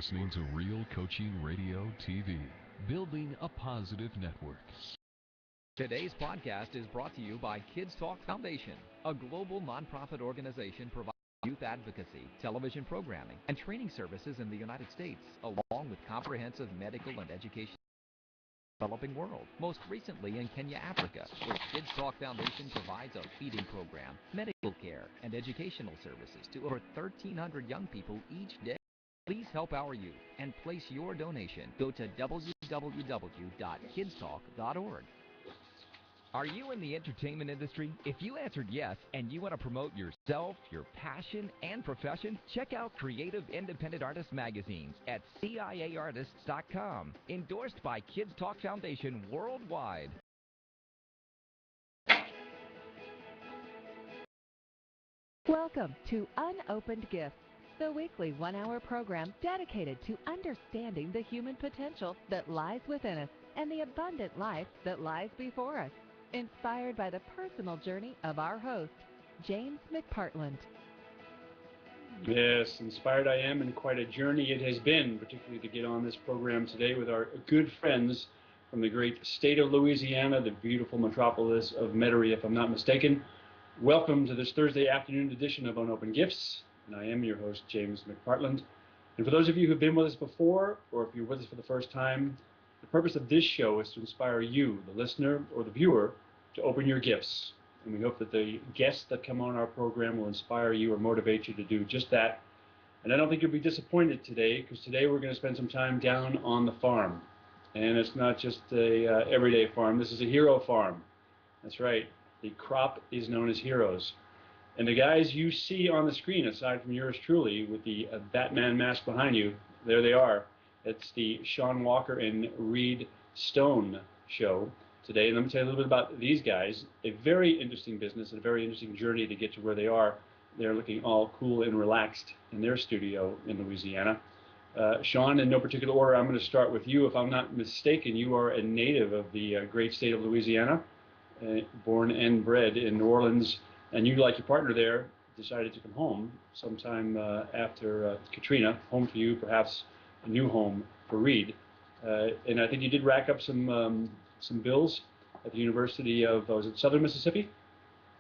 listening to Real Coaching Radio TV, building a positive network. Today's podcast is brought to you by Kids Talk Foundation, a global nonprofit organization providing youth advocacy, television programming, and training services in the United States, along with comprehensive medical and education in the developing world, most recently in Kenya, Africa, where Kids Talk Foundation provides a feeding program, medical care, and educational services to over 1,300 young people each day. Please help our youth and place your donation. Go to www.kidstalk.org. Are you in the entertainment industry? If you answered yes and you want to promote yourself, your passion, and profession, check out Creative Independent Artist magazines at CIAartists.com. Endorsed by Kids Talk Foundation worldwide. Welcome to Unopened Gifts, the weekly one-hour program dedicated to understanding the human potential that lies within us and the abundant life that lies before us. Inspired by the personal journey of our host, James McPartland. Yes, inspired I am, and quite a journey it has been, particularly to get on this program today with our good friends from the great state of Louisiana, the beautiful metropolis of Metairie, if I'm not mistaken. Welcome to this Thursday afternoon edition of Unopened Gifts, and I am your host, James McPartland. And for those of you who've been with us before, or if you're with us for the first time, the purpose of this show is to inspire you, the listener or the viewer, to open your gifts. And we hope that the guests that come on our program will inspire you or motivate you to do just that. And I don't think you'll be disappointed today, because today we're going to spend some time down on the farm. And it's not just a everyday farm. This is a hero farm. That's right. The crop is known as heroes. And the guys you see on the screen, aside from yours truly, with the Batman mask behind you, there they are. It's the Shaun Walker and Reid Stone show today. And let me tell you a little bit about these guys. A very interesting business and a very interesting journey to get to where they are. They're looking all cool and relaxed in their studio in Louisiana. Shaun, in no particular order, I'm going to start with you. If I'm not mistaken, you are a native of the great state of Louisiana, born and bred in New Orleans. And you, like your partner there, decided to come home sometime after Katrina. Home for you, perhaps a new home for Reid. And I think you did rack up some bills at the University of, was it Southern Mississippi?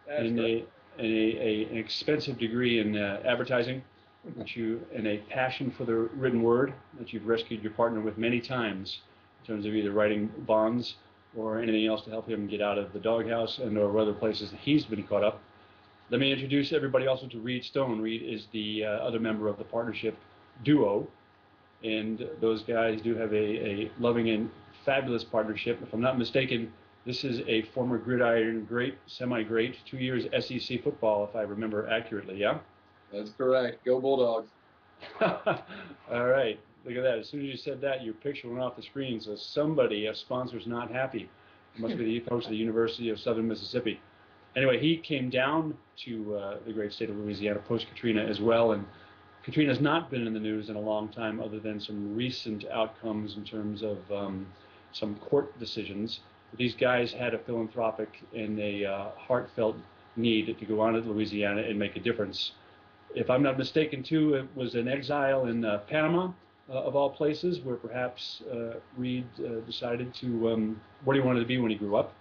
That's right. An expensive degree in advertising, which you, and a passion for the written word that you've rescued your partner with many times in terms of either writing bonds or anything else to help him get out of the doghouse and or other places that he's been caught up. Let me introduce everybody also to Reid Stone. Reid is the other member of the partnership duo, and those guys do have a loving and fabulous partnership. If I'm not mistaken, this is a former gridiron great, semi-great, 2 years SEC football, if I remember accurately, yeah? That's correct. Go Bulldogs. All right. Look at that. As soon as you said that, your picture went off the screen, so somebody, a sponsor's not happy. It must be the folks at the University of Southern Mississippi. Anyway, he came down to the great state of Louisiana post-Katrina as well, and Katrina's not been in the news in a long time other than some recent outcomes in terms of some court decisions. But these guys had a philanthropic and a heartfelt need to go on to Louisiana and make a difference. If I'm not mistaken, too, it was an exile in Panama, of all places, where perhaps Reid decided to what he wanted to be when he grew up.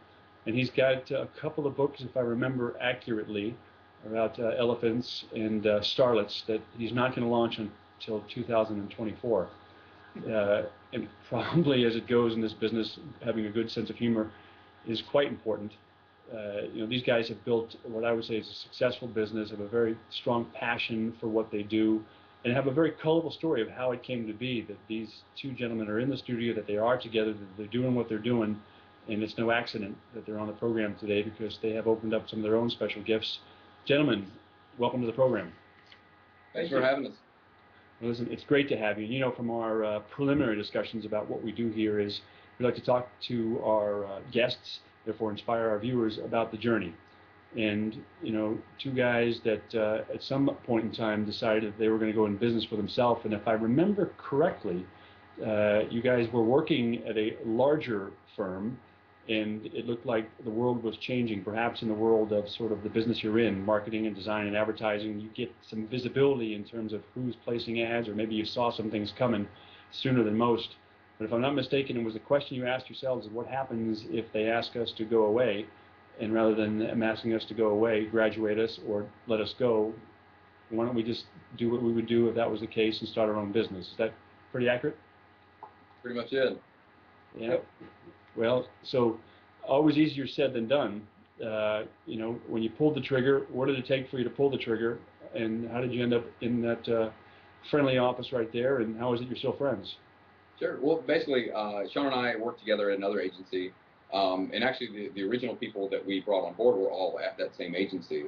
And he's got a couple of books, if I remember accurately, about elephants and starlets that he's not going to launch until 2024. And probably, as it goes in this business, having a good sense of humor is quite important. These guys have built what I would say is a successful business, have a very strong passion for what they do, and have a very colorful story of how it came to be that these two gentlemen are in the studio, that they are together, that they're doing what they're doing. And it's no accident that they're on the program today, because they have opened up some of their own special gifts. Gentlemen, welcome to the program. Thanks for having us. Well, listen, it's great to have you. You know, from our preliminary discussions about what we do here is we like to talk to our guests, therefore inspire our viewers about the journey. And, two guys that at some point in time decided that they were going to go in business for themselves. And if I remember correctly, you guys were working at a larger firm and it looked like the world was changing, perhaps in the world of sort of the business you're in, marketing and design and advertising. You get some visibility in terms of who's placing ads, or maybe you saw some things coming sooner than most. But if I'm not mistaken, it was the question you asked yourselves is what happens if they ask us to go away, and rather than them asking us to go away, graduate us or let us go, why don't we just do what we would do if that was the case and start our own business? Is that pretty accurate? Pretty much it. Yeah. Yep. Well, so always easier said than done. When you pulled the trigger, what did it take for you to pull the trigger, and how did you end up in that friendly office right there, and how is it you're still friends? Sure. Well, basically, Shaun and I worked together at another agency, and actually the original people that we brought on board were all at that same agency.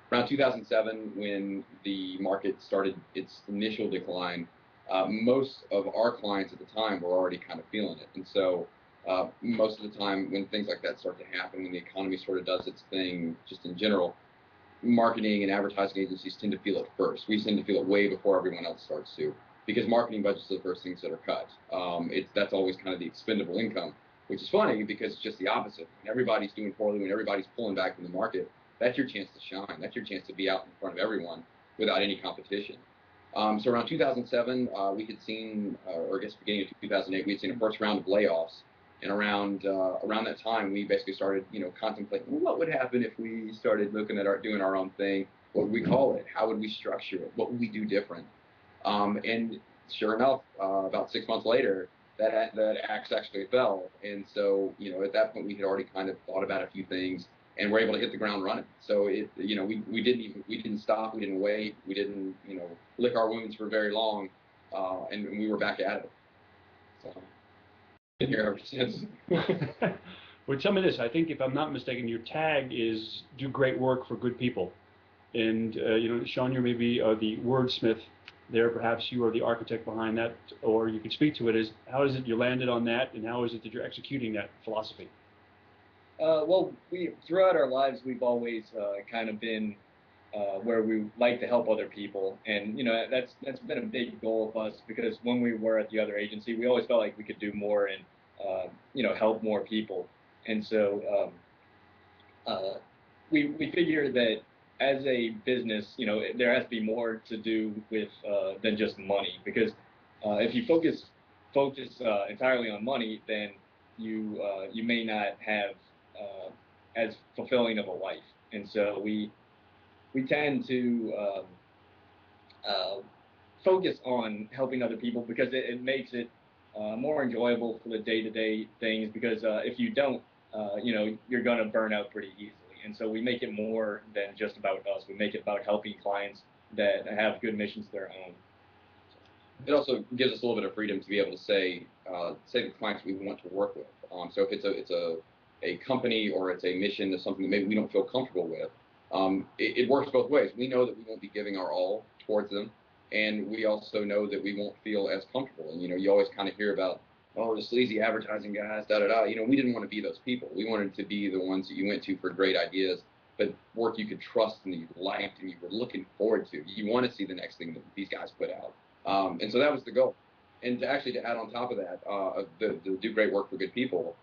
Around 2007, when the market started its initial decline, most of our clients at the time were already kind of feeling it. And so most of the time when things like that start to happen, when the economy sort of does its thing just in general, marketing and advertising agencies tend to feel it first. We tend to feel it way before everyone else starts to, because marketing budgets are the first things that are cut. That's always kind of the expendable income, which is funny because it's just the opposite. When everybody's doing poorly, when everybody's pulling back from the market, that's your chance to shine. That's your chance to be out in front of everyone without any competition. So around 2007, we had seen, or I guess beginning of 2008, we had seen a first round of layoffs. And around that time, we basically started, contemplating, well, what would happen if we started looking at doing our own thing? What would we call it? How would we structure it? What would we do different? And sure enough, about 6 months later, that axe actually fell. And so, at that point, we had already kind of thought about a few things, and were able to hit the ground running. So we didn't stop, we didn't wait, we didn't lick our wounds for very long, and we were back at it. So been here ever since. Well, tell me this. I think if I'm not mistaken, your tag is do great work for good people, and Shaun, you may be the wordsmith there. Perhaps you are the architect behind that, or you could speak to it. How is it you landed on that, and how is it that you're executing that philosophy? Well, throughout our lives, we've always kind of been where we like to help other people, and that's been a big goal of us, because when we were at the other agency, we always felt like we could do more and help more people, and so we figured that as a business, there has to be more to do with than just money, because if you focus entirely on money, then you may not have as fulfilling of a life. And so we tend to focus on helping other people, because it makes it more enjoyable for the day-to-day things, because if you don't, you're going to burn out pretty easily. And so we make it more than just about us. We make it about helping clients that have good missions of their own. It also gives us a little bit of freedom to be able to say the clients we want to work with. So if it's a company, or it's a mission, or something that maybe we don't feel comfortable with, it works both ways. We know that we won't be giving our all towards them, and we also know that we won't feel as comfortable. And you always kind of hear about, oh, the sleazy advertising guys, da-da-da. We didn't want to be those people. We wanted to be the ones that you went to for great ideas, but work you could trust and that you liked and you were looking forward to. You want to see the next thing that these guys put out. And so that was the goal. And to add on top of that, the do great work for good people,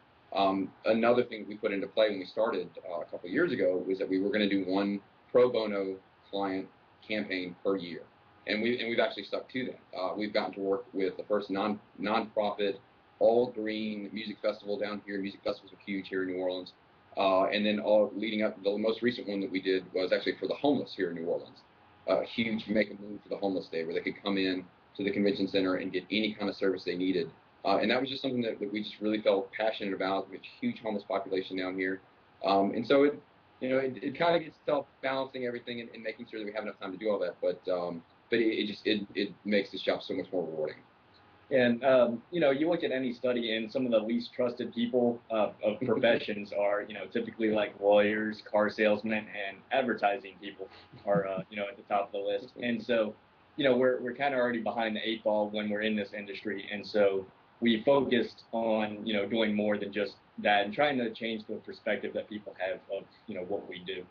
another thing we put into play when we started a couple of years ago was that we were going to do one pro bono client campaign per year. And we've actually stuck to that. We've gotten to work with the first non-profit, all-green music festival down here. Music festivals are huge here in New Orleans. And then all leading up, the most recent one that we did was actually for the homeless here in New Orleans. Huge Make a Move for the Homeless Day, where they could come in to the convention center and get any kind of service they needed. And that was just something that we just really felt passionate about. We have a huge homeless population down here. And so it kind of gets self-balancing everything and making sure that we have enough time to do all that. But it makes this job so much more rewarding. And you look at any study, and some of the least trusted people of professions are typically like lawyers, car salesmen, and advertising people are at the top of the list. And so we're kind of already behind the 8 ball when we're in this industry, and so we focused on doing more than just that, and trying to change the perspective that people have of what we do.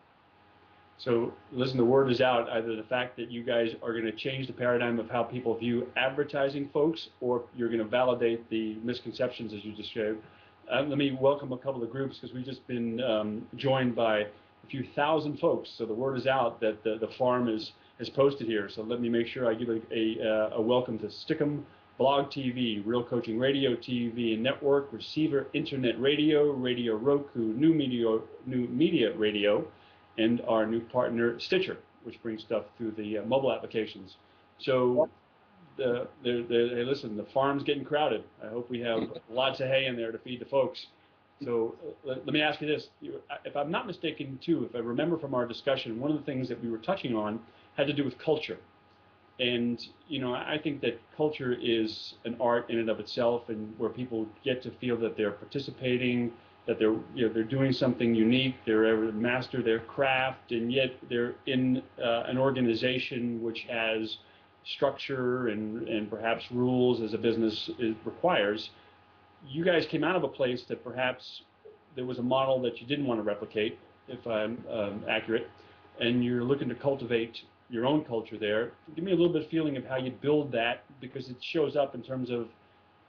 So listen, the word is out, either the fact that you guys are going to change the paradigm of how people view advertising folks, or you're going to validate the misconceptions as you described. Let me welcome a couple of groups because we've just been joined by a few thousand folks. So the word is out that the farm is posted here. So let me make sure I give a welcome to Stickum Blog TV, Real Coaching Radio TV and Network, Receiver Internet Radio, Radio Roku, New Media Radio, and our new partner Stitcher, which brings stuff through the mobile applications. So hey, listen, the farm's getting crowded. I hope we have lots of hay in there to feed the folks. So let me ask you this. If I'm not mistaken, too, if I remember from our discussion, one of the things that we were touching on had to do with culture. And, I think that culture is an art in and of itself, and where people get to feel that they're participating, that they're doing something unique, they're able to master their craft, and yet they're in an organization which has structure and perhaps rules as a business requires. You guys came out of a place that perhaps there was a model that you didn't want to replicate, if I'm accurate, and you're looking to cultivate your own culture there. Give me a little bit of feeling of how you build that, because it shows up in terms of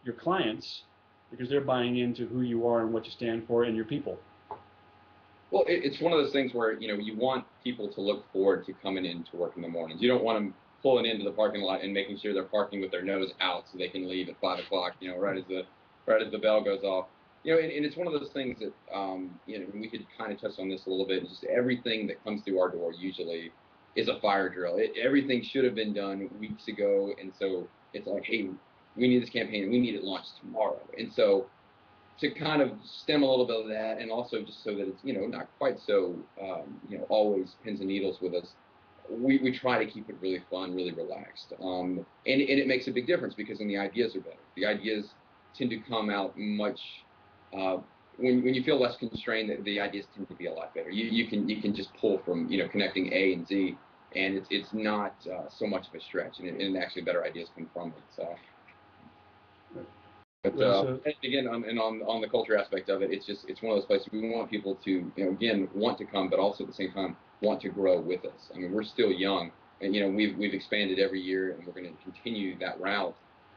your clients, because they're buying into who you are and what you stand for and your people. Well, it's one of those things where, you want people to look forward to coming in to work in the mornings. You don't want them pulling into the parking lot and making sure they're parking with their nose out so they can leave at 5 o'clock, right as the bell goes off. And it's one of those things that, we could kind of touch on this a little bit. Just everything that comes through our door usually is a fire drill. Everything should have been done weeks ago, and so it's like, hey, we need this campaign, and we need it launched tomorrow. And so to kind of stem a little bit of that, and also just so that it's, not quite so, always pins and needles with us, we try to keep it really fun, really relaxed. And it makes a big difference, because then the ideas are better. The ideas tend to come out much, when you feel less constrained, the ideas tend to be a lot better. You can just pull from, connecting A and Z, and it's not so much of a stretch, and actually better ideas come from it. So. But again, on the culture aspect of it, it's one of those places we want people to, again, want to come, but also at the same time want to grow with us. I mean, we're still young, and we've expanded every year, and we're going to continue that route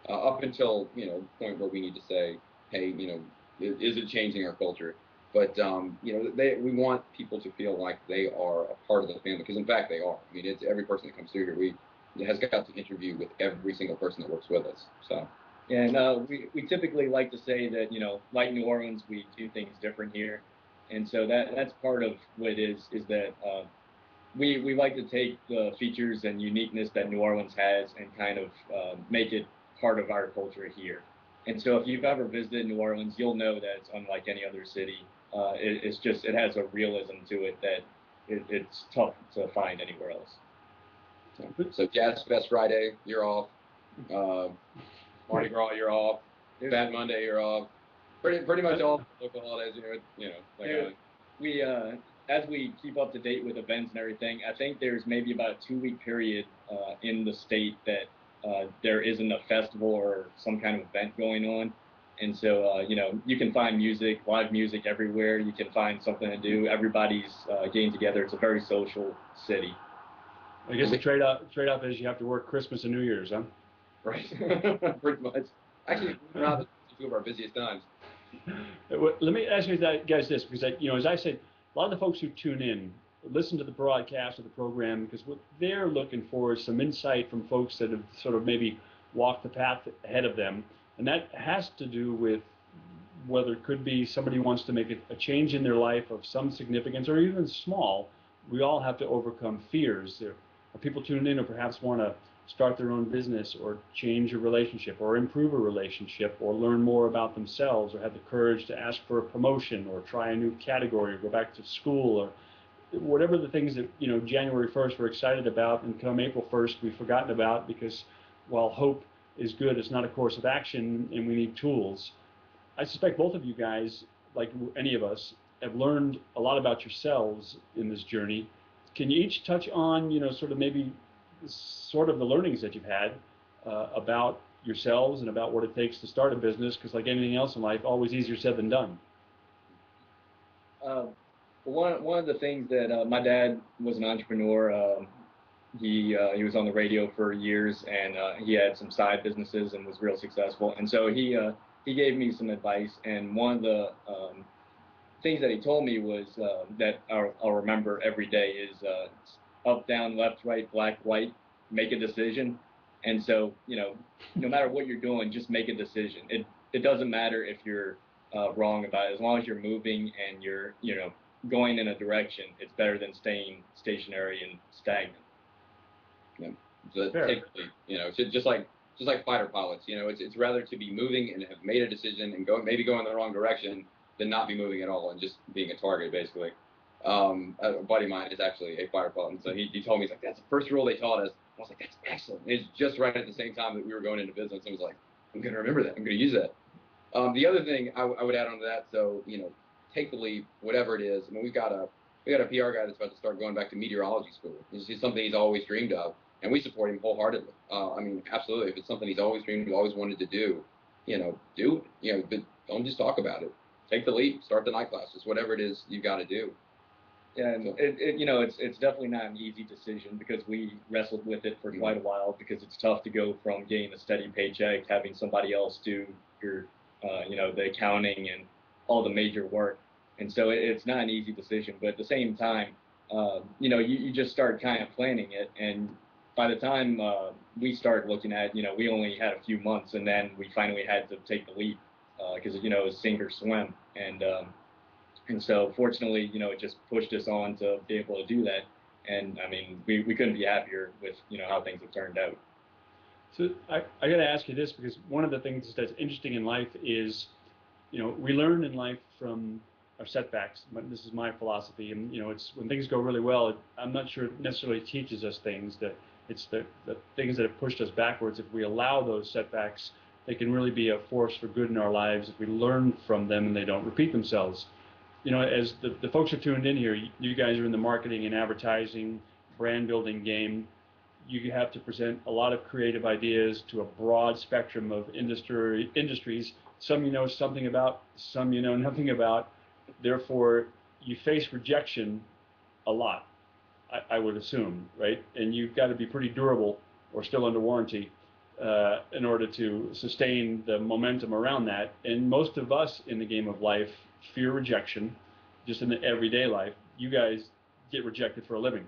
up until the point where we need to say, hey, is it changing our culture? But we want people to feel like they are a part of the family, because in fact they are. I mean, it's every person that comes through here has got to interview with every single person that works with us. So. And we typically like to say that, like New Orleans, we do things different here. And so that's part of what it is that we like to take the features and uniqueness that New Orleans has and kind of make it part of our culture here. And so if you've ever visited New Orleans, you'll know that it's unlike any other city. It has a realism to it that it's tough to find anywhere else. So Jazz Fest Friday, you're off. Mardi Gras, you're off. Fat Monday, you're off. Pretty much all local holidays, We as we keep up to date with events and everything, I think there's maybe about a 2-week period in the state that there isn't a festival or some kind of event going on. And so, you can find live music everywhere. You can find something to do. Everybody's getting together. It's a very social city. I guess the trade-off is you have to work Christmas and New Year's, huh? Right. Pretty much. Actually, rather two of our busiest times. Let me ask you guys this, because as I said, a lot of the folks who tune in listen to the broadcast of the program because what they're looking for is some insight from folks that have sort of maybe walked the path ahead of them, and that has to do with whether it could be somebody wants to make a change in their life of some significance or even small. We all have to overcome fears. There are people tuning in who perhaps want to start their own business or change a relationship or improve a relationship or learn more about themselves or have the courage to ask for a promotion or try a new category or go back to school or whatever the things that January 1st we're excited about, and come April 1st we've forgotten about, because while hope is good, it's not a course of action, and we need tools. I suspect both of you guys, like any of us, have learned a lot about yourselves in this journey. Can you each touch on sort of maybe sort of the learnings that you've had about yourselves and about what it takes to start a business? Because like anything else in life, always easier said than done. One of the things that my dad was an entrepreneur. He was on the radio for years, and he had some side businesses and was real successful. And so he he gave me some advice, and one of the things that he told me was that I'll remember every day is up, down, left, right, black, white, make a decision. And so, no matter what you're doing, just make a decision. It doesn't matter if you're wrong about it. As long as you're moving and you're, going in a direction, it's better than staying stationary and stagnant. Yeah. So typically, just like fighter pilots, it's rather to be moving and have made a decision and maybe go in the wrong direction than not be moving at all and just being a target, basically. A buddy of mine is actually a fighter pilot, and so he told me, he's like, that's the first rule they taught us. I was like, that's excellent. And it's just right at the same time that we were going into business. I was like, I'm going to remember that. I'm going to use that. The other thing I would add on to that, so, take the leap, whatever it is. I mean, we got a PR guy that's about to start going back to meteorology school. It's just something he's always dreamed of, and we support him wholeheartedly. I mean, absolutely. If it's something he's always dreamed of, always wanted to do, do it. But don't just talk about it. Take the leap. Start the night class. Just whatever it is you've got to do. Yeah, and it's definitely not an easy decision because we wrestled with it for quite a while because it's tough to go from getting a steady paycheck, having somebody else do your, the accounting and all the major work. And so it's not an easy decision, but at the same time, you just start kind of planning it. And by the time we started looking at, we only had a few months, and then we finally had to take the leap because, it was sink or swim. And so fortunately, it just pushed us on to be able to do that. And I mean, we couldn't be happier with, how things have turned out. So I got to ask you this, because one of the things that's interesting in life is, we learn in life from our setbacks. But this is my philosophy, and it's when things go really well, I'm not sure it necessarily teaches us things. That it's the things that have pushed us backwards. If we allow those setbacks, they can really be a force for good in our lives if we learn from them and they don't repeat themselves. As the folks are tuned in here, you guys are in the marketing and advertising, brand building game. You have to present a lot of creative ideas to a broad spectrum of industries. Some you know something about, some you know nothing about. Therefore, you face rejection a lot, I would assume, right? And you've got to be pretty durable or still under warranty in order to sustain the momentum around that. And most of us in the game of life fear rejection, just in the everyday life. You guys get rejected for a living.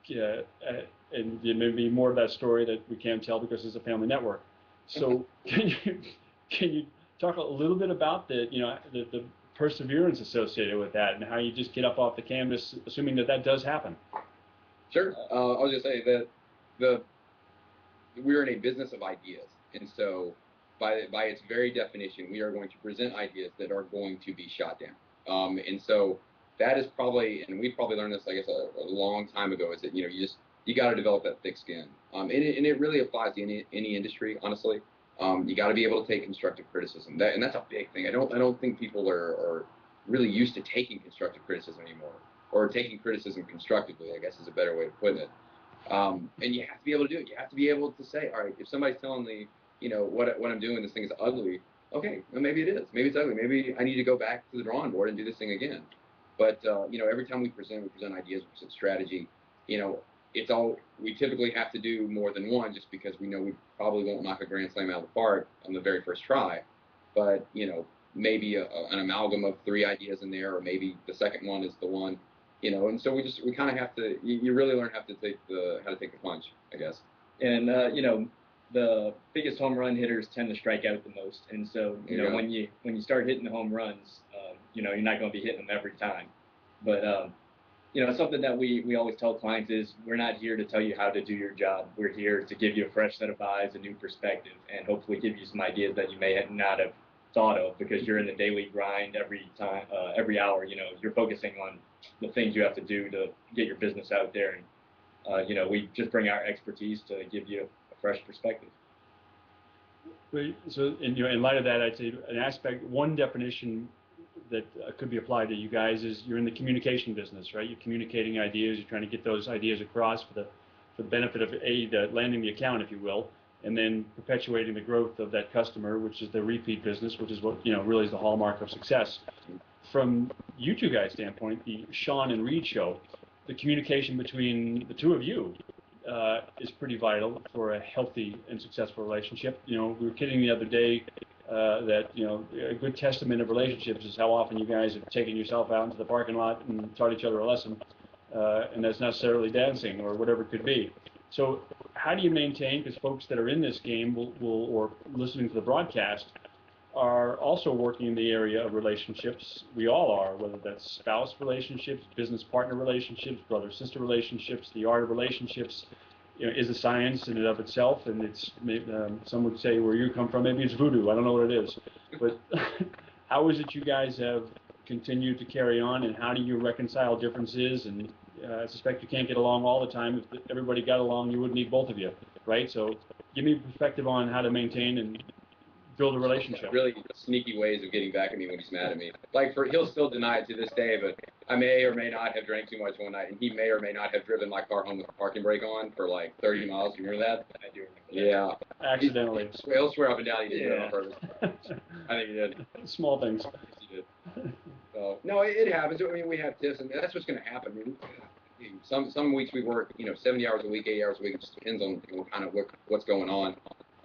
And there may be more of that story that we can't tell because it's a family network. So can you talk a little bit about the perseverance associated with that and how you just get up off the canvas, assuming that does happen? Sure. I was going to say that we're in a business of ideas, and so by its very definition, we are going to present ideas that are going to be shot down. And so that is probably, and we probably learned this, I guess, a long time ago, is that you got to develop that thick skin. And it really applies to any industry, honestly. You got to be able to take constructive criticism, and that's a big thing. I don't think people are really used to taking constructive criticism anymore, or taking criticism constructively, I guess is a better way of putting it. And you have to be able to do it. You have to be able to say, all right, if somebody's telling me, what I'm doing, this thing is ugly. Okay, well, maybe it is. Maybe it's ugly. Maybe I need to go back to the drawing board and do this thing again. But every time we present ideas, we present strategy. We typically have to do more than one, just because we know we probably won't knock a grand slam out of the park on the very first try. But maybe an amalgam of 3 ideas in there, or maybe the second one is the one. And so we kind of have to. You really learn how to take the punch, I guess. And the biggest home run hitters tend to strike out the most, and so when you start hitting the home runs, you're not going to be hitting them every time. But something that we always tell clients is we're not here to tell you how to do your job. We're here to give you a fresh set of eyes, a new perspective, and hopefully give you some ideas that you may not have thought of, because you're in the daily grind every time, every hour. You're focusing on the things you have to do to get your business out there, and we just bring our expertise to give you a fresh perspective. So, in light of that, I'd say one definition that could be applied to you guys is you're in the communication business, right? You're communicating ideas. You're trying to get those ideas across for the benefit of landing the account, if you will, and then perpetuating the growth of that customer, which is the repeat business, which is what really is the hallmark of success. From you two guys' standpoint, the Shaun and Reid show, the communication between the two of you is pretty vital for a healthy and successful relationship. We were kidding the other day that, you know, a good testament of relationships is how often you guys have taken yourself out into the parking lot and taught each other a lesson, and that's not necessarily dancing or whatever it could be. So how do you maintain, because folks that are in this game will or listening to the broadcast are also working in the area of relationships. We all are, whether that's spouse relationships, business partner relationships, brother-sister relationships, the art of relationships, you know, is a science in and of itself, and it's, some would say where you come from, maybe it's voodoo, I don't know what it is. But how is it you guys have continued to carry on, and how do you reconcile differences? And I suspect you can't get along all the time. If everybody got along, you wouldn't need both of you, right? So give me perspective on how to maintain and build a relationship. Really sneaky ways of getting back at me when he's mad at me. Like, he'll still deny it to this day, but I may or may not have drank too much one night, and he may or may not have driven my car home with the parking brake on for like 30 miles. You remember that? I do. Yeah. Accidentally. He'll swear up and down he did it on purpose. I think he did. Small things. He did. So, no, it happens. I mean, we have tips, and that's what's going to happen. I mean, some weeks we work, 70 hours a week, 80 hours a week. It just depends on kind of what's going on.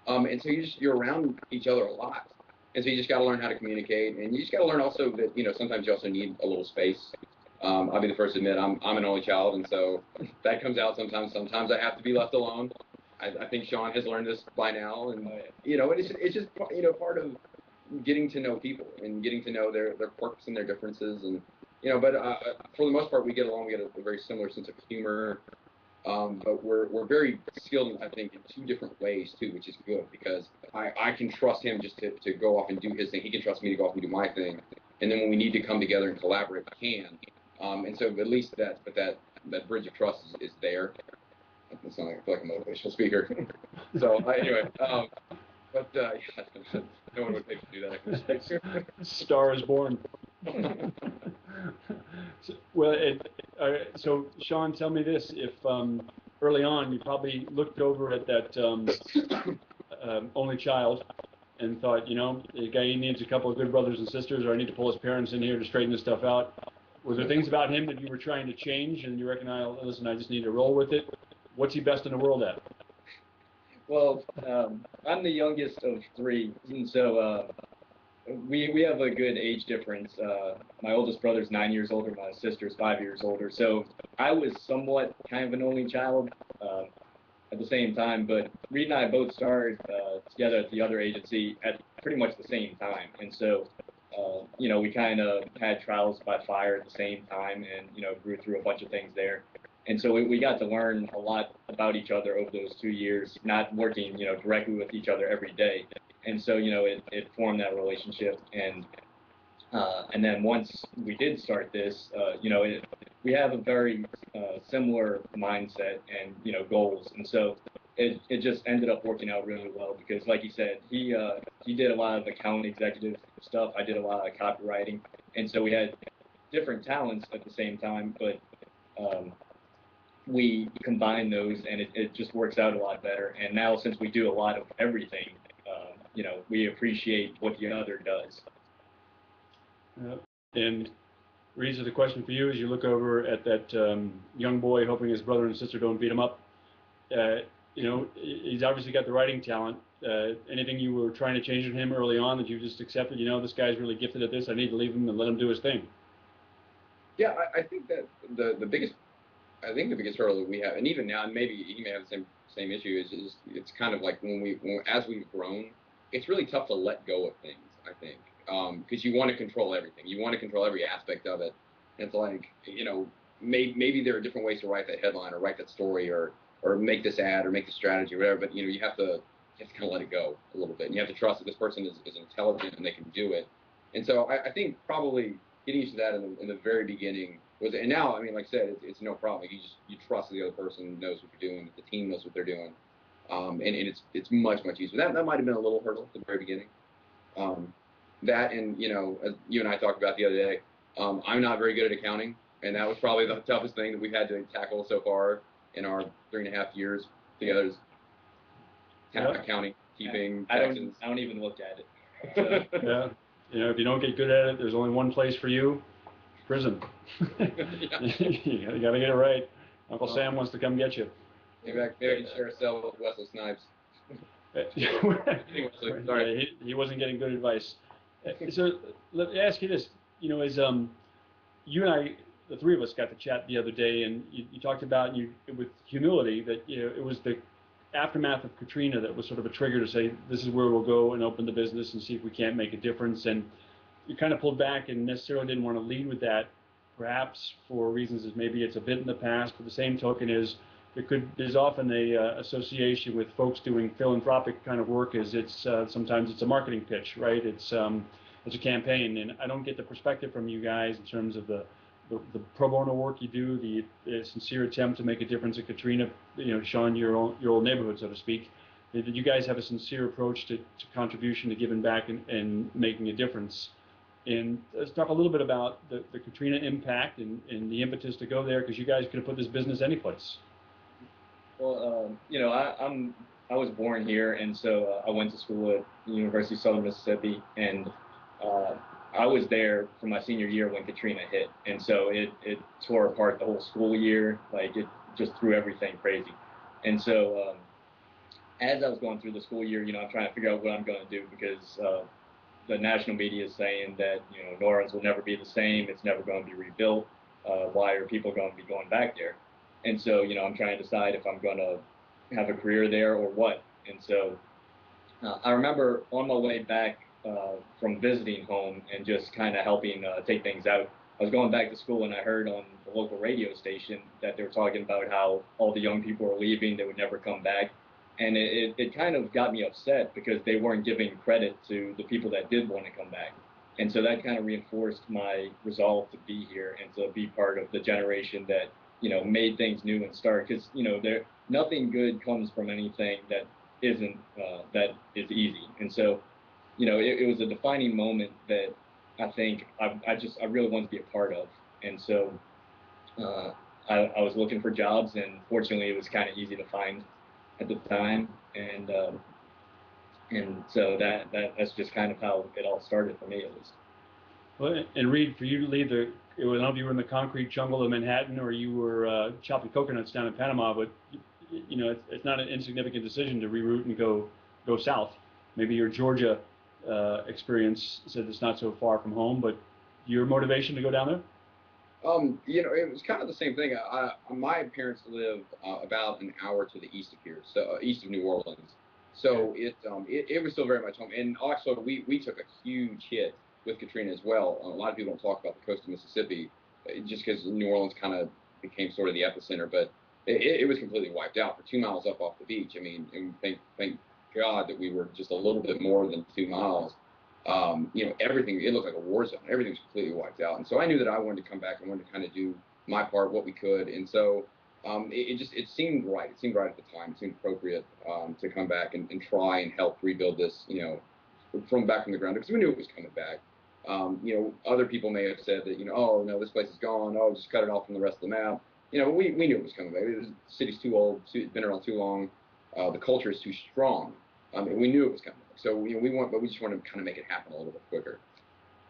And so you're around each other a lot. And so you just got to learn how to communicate. And you just got to learn also that, sometimes you also need a little space. I'll be the first to admit I'm an only child. And so that comes out sometimes. Sometimes I have to be left alone. I think Shaun has learned this by now. And, it's just, part of getting to know people and getting to know their quirks and their differences. And, but for the most part, we get along. We get a very similar sense of humor. But we're very skilled, I think, in two different ways too, which is good, because I can trust him just to go off and do his thing. He can trust me to go off and do my thing. And then when we need to come together and collaborate, we can. And so at least that bridge of trust is there. It's not like I feel like a motivational speaker. So anyway, no one would pay to do that. Star is born. So Shaun, tell me this: if early on you probably looked over at that only child and thought, the guy needs a couple of good brothers and sisters, or I need to pull his parents in here to straighten this stuff out. Were there things about him that you were trying to change, and you recognize, listen, I just need to roll with it? What's he best in the world at? Well, I'm the youngest of three, and so we have a good age difference. My oldest brother's 9 years older, my sister's 5 years older. So I was somewhat kind of an only child at the same time, but Reid and I both started together at the other agency at pretty much the same time. And so, we kind of had trials by fire at the same time and, grew through a bunch of things there. And so we got to learn a lot about each other over those 2 years, not working, directly with each other every day. And so, it formed that relationship. And then once we did start this, we have a very similar mindset and, goals. And so it just ended up working out really well because, like you said, he did a lot of account executive stuff. I did a lot of copywriting. And so we had different talents at the same time, but we combine those and it just works out a lot better. And now since we do a lot of everything, we appreciate what the other does. And Reid, the question for you as you look over at that young boy hoping his brother and sister don't beat him up, he's obviously got the writing talent. Anything you were trying to change in him early on that you just accepted, this guy's really gifted at this, I need to leave him and let him do his thing? Yeah, I think that the biggest hurdle that we have, and even now, and maybe he may have the same issue, is it's kind of like as we've grown, it's really tough to let go of things, I think, because you want to control everything. You want to control every aspect of it. And it's like, maybe there are different ways to write that headline or write that story or make this ad or make this strategy or whatever, but, you have to kind of let it go a little bit. And you have to trust that this person is intelligent and they can do it. And so I think probably getting used to that in the very beginning was, and now, I mean, like I said, it's no problem. You trust that the other person knows what you're doing, that the team knows what they're doing. And it's much, much easier. That might have been a little hurdle at the very beginning. That and, as you and I talked about the other day, I'm not very good at accounting, and that was probably the toughest thing that we've had to tackle so far in our 3.5 years together is accounting, keeping, taxes. I don't even look at it. Yeah. If you don't get good at it, there's only one place for you, prison. You got to get it right. Uncle Sam wants to come get you. Maybe I can share a cell with Wesley Snipes. Sorry. He wasn't getting good advice. So let me ask you this, as you and I, the three of us, got to chat the other day, and you talked about with humility that it was the aftermath of Katrina that was sort of a trigger to say this is where we'll go and open the business and see if we can't make a difference. And you kind of pulled back and necessarily didn't want to lead with that, perhaps for reasons as maybe it's a bit in the past. But the same token is there's often a association with folks doing philanthropic kind of work as sometimes it's a marketing pitch, right? It's a campaign, and I don't get the perspective from you guys in terms of the pro bono work you do, the sincere attempt to make a difference at Katrina, Shaun, your old neighborhood, so to speak. Did you guys have a sincere approach to contribution, to giving back and making a difference? And let's talk a little bit about the Katrina impact and the impetus to go there, because you guys could have put this business anyplace. Well, I was born here, and so I went to school at the University of Southern Mississippi, and I was there for my senior year when Katrina hit, and so it tore apart the whole school year. Like, it just threw everything crazy. And so as I was going through the school year, I'm trying to figure out what I'm going to do, because the national media is saying that New Orleans will never be the same. It's never going to be rebuilt. Why are people going to be going back there? And so I'm trying to decide if I'm going to have a career there or what. And so I remember on my way back from visiting home and just kind of helping take things out, I was going back to school, and I heard on the local radio station that they were talking about how all the young people were leaving, they would never come back. And it kind of got me upset, because they weren't giving credit to the people that did want to come back. And so that kind of reinforced my resolve to be here and to be part of the generation that, made things new and start. Because, nothing good comes from anything that isn't, that is easy. And so, it was a defining moment that I think I really wanted to be a part of. And so I was looking for jobs, and fortunately it was kind of easy to find at the time, and so that's just kind of how it all started for me, at least. Well, and Reid, for you to leave I don't know if you were in the concrete jungle of Manhattan or you were chopping coconuts down in Panama, but it's not an insignificant decision to reroute and go south. Maybe your Georgia experience said it's not so far from home, but your motivation to go down there? It was kind of the same thing. My parents live about an hour to the east of here, so east of New Orleans. So it was still very much home. And also, we took a huge hit with Katrina as well. A lot of people don't talk about the coast of Mississippi, just because New Orleans kind of became sort of the epicenter. But it was completely wiped out for 2 miles up off the beach. I mean, and thank God that we were just a little bit more than 2 miles. Everything, it looked like a war zone. Everything was completely wiped out. And so I knew that I wanted to come back and wanted to kind of do my part, what we could. And so it seemed right. It seemed right at the time. It seemed appropriate to come back and try and help rebuild this, from the ground, because we knew it was coming back. Other people may have said that, oh, no, this place is gone. Oh, just cut it off from the rest of the map. We knew it was coming back. The city's too old. It's been around too long. The culture is too strong. We knew it was coming back. So but we just wanted to kind of make it happen a little bit quicker.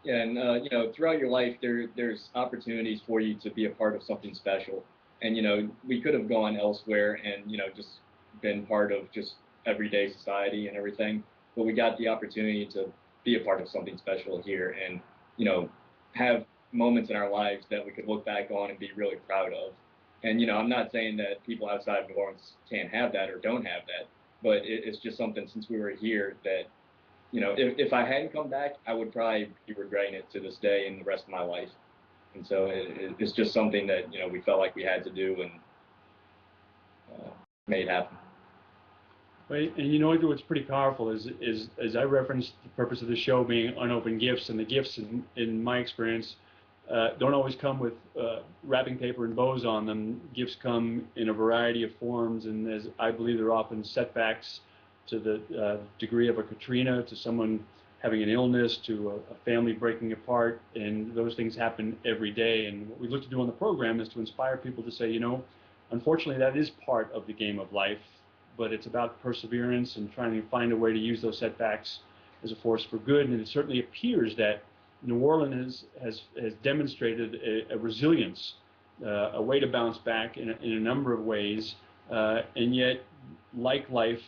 Yeah, and throughout your life, there's opportunities for you to be a part of something special. And we could have gone elsewhere and just been part of just everyday society and everything, but we got the opportunity to be a part of something special here, and have moments in our lives that we could look back on and be really proud of. And I'm not saying that people outside of New Orleans can't have that or don't have that, but it's just something, since we were here, that if I hadn't come back, I would probably be regretting it to this day and the rest of my life. And so it's just something that we felt like we had to do, and made happen. Right, and what's pretty powerful is as I referenced the purpose of the show being unopened gifts, and the gifts in my experience don't always come with wrapping paper and bows on them. Gifts come in a variety of forms, and as I believe they're often setbacks to the degree of a Katrina, to someone having an illness, to a family breaking apart, and those things happen every day. And what we look to do on the program is to inspire people to say, unfortunately, that is part of the game of life, but it's about perseverance and trying to find a way to use those setbacks as a force for good. And it certainly appears that New Orleans has demonstrated a resilience, a way to bounce back in a number of ways, and yet, like life,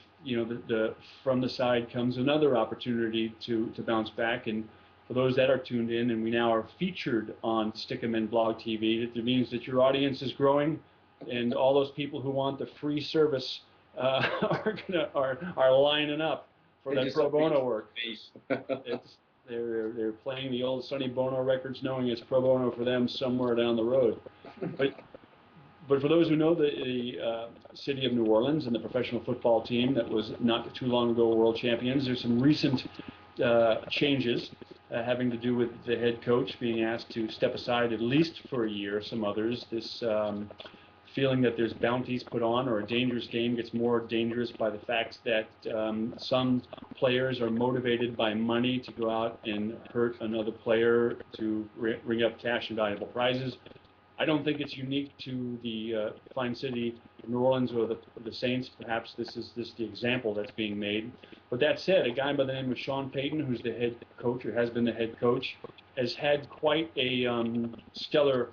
from the side comes another opportunity to bounce back. And for those that are tuned in, and we now are featured on Stick 'em in Blog TV, it means that your audience is growing, and all those people who want the free service are lining up for that pro bono work. They're playing the old Sonny Bono records, knowing it's pro bono for them somewhere down the road. But for those who know the city of New Orleans and the professional football team that was not too long ago world champions, there's some recent changes having to do with the head coach being asked to step aside at least for a year. Some others, this feeling that there's bounties put on, or a dangerous game gets more dangerous by the fact that some players are motivated by money to go out and hurt another player to ring up cash and valuable prizes. I don't think it's unique to the fine city of New Orleans or the Saints. Perhaps this is just the example that's being made. But that said, a guy by the name of Shaun Payton, who's the head coach, or has been the head coach, has had quite a stellar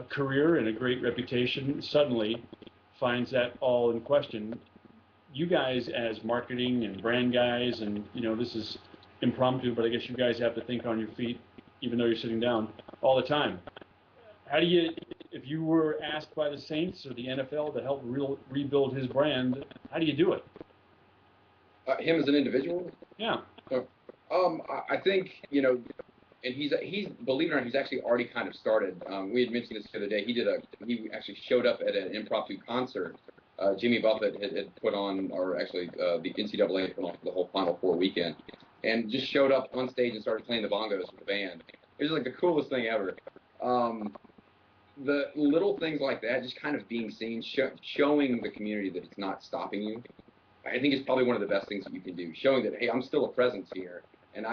career and a great reputation, suddenly finds that all in question. You guys as marketing and brand guys, and this is impromptu, but I guess you guys have to think on your feet, even though you're sitting down all the time. How do you, if you were asked by the Saints or the NFL to help rebuild his brand, how do you do it? Him as an individual? Yeah. I think, and he's believe it or not, he's actually already kind of started. We had mentioned this the other day. He actually showed up at an impromptu concert. Jimmy Buffett had put on, or actually the NCAA put on the whole Final Four weekend, and just showed up on stage and started playing the bongos with the band. It was like the coolest thing ever. The little things like that, just kind of being seen, showing the community that it's not stopping you, I think is probably one of the best things that you can do. Showing that, hey, I'm still a presence here, and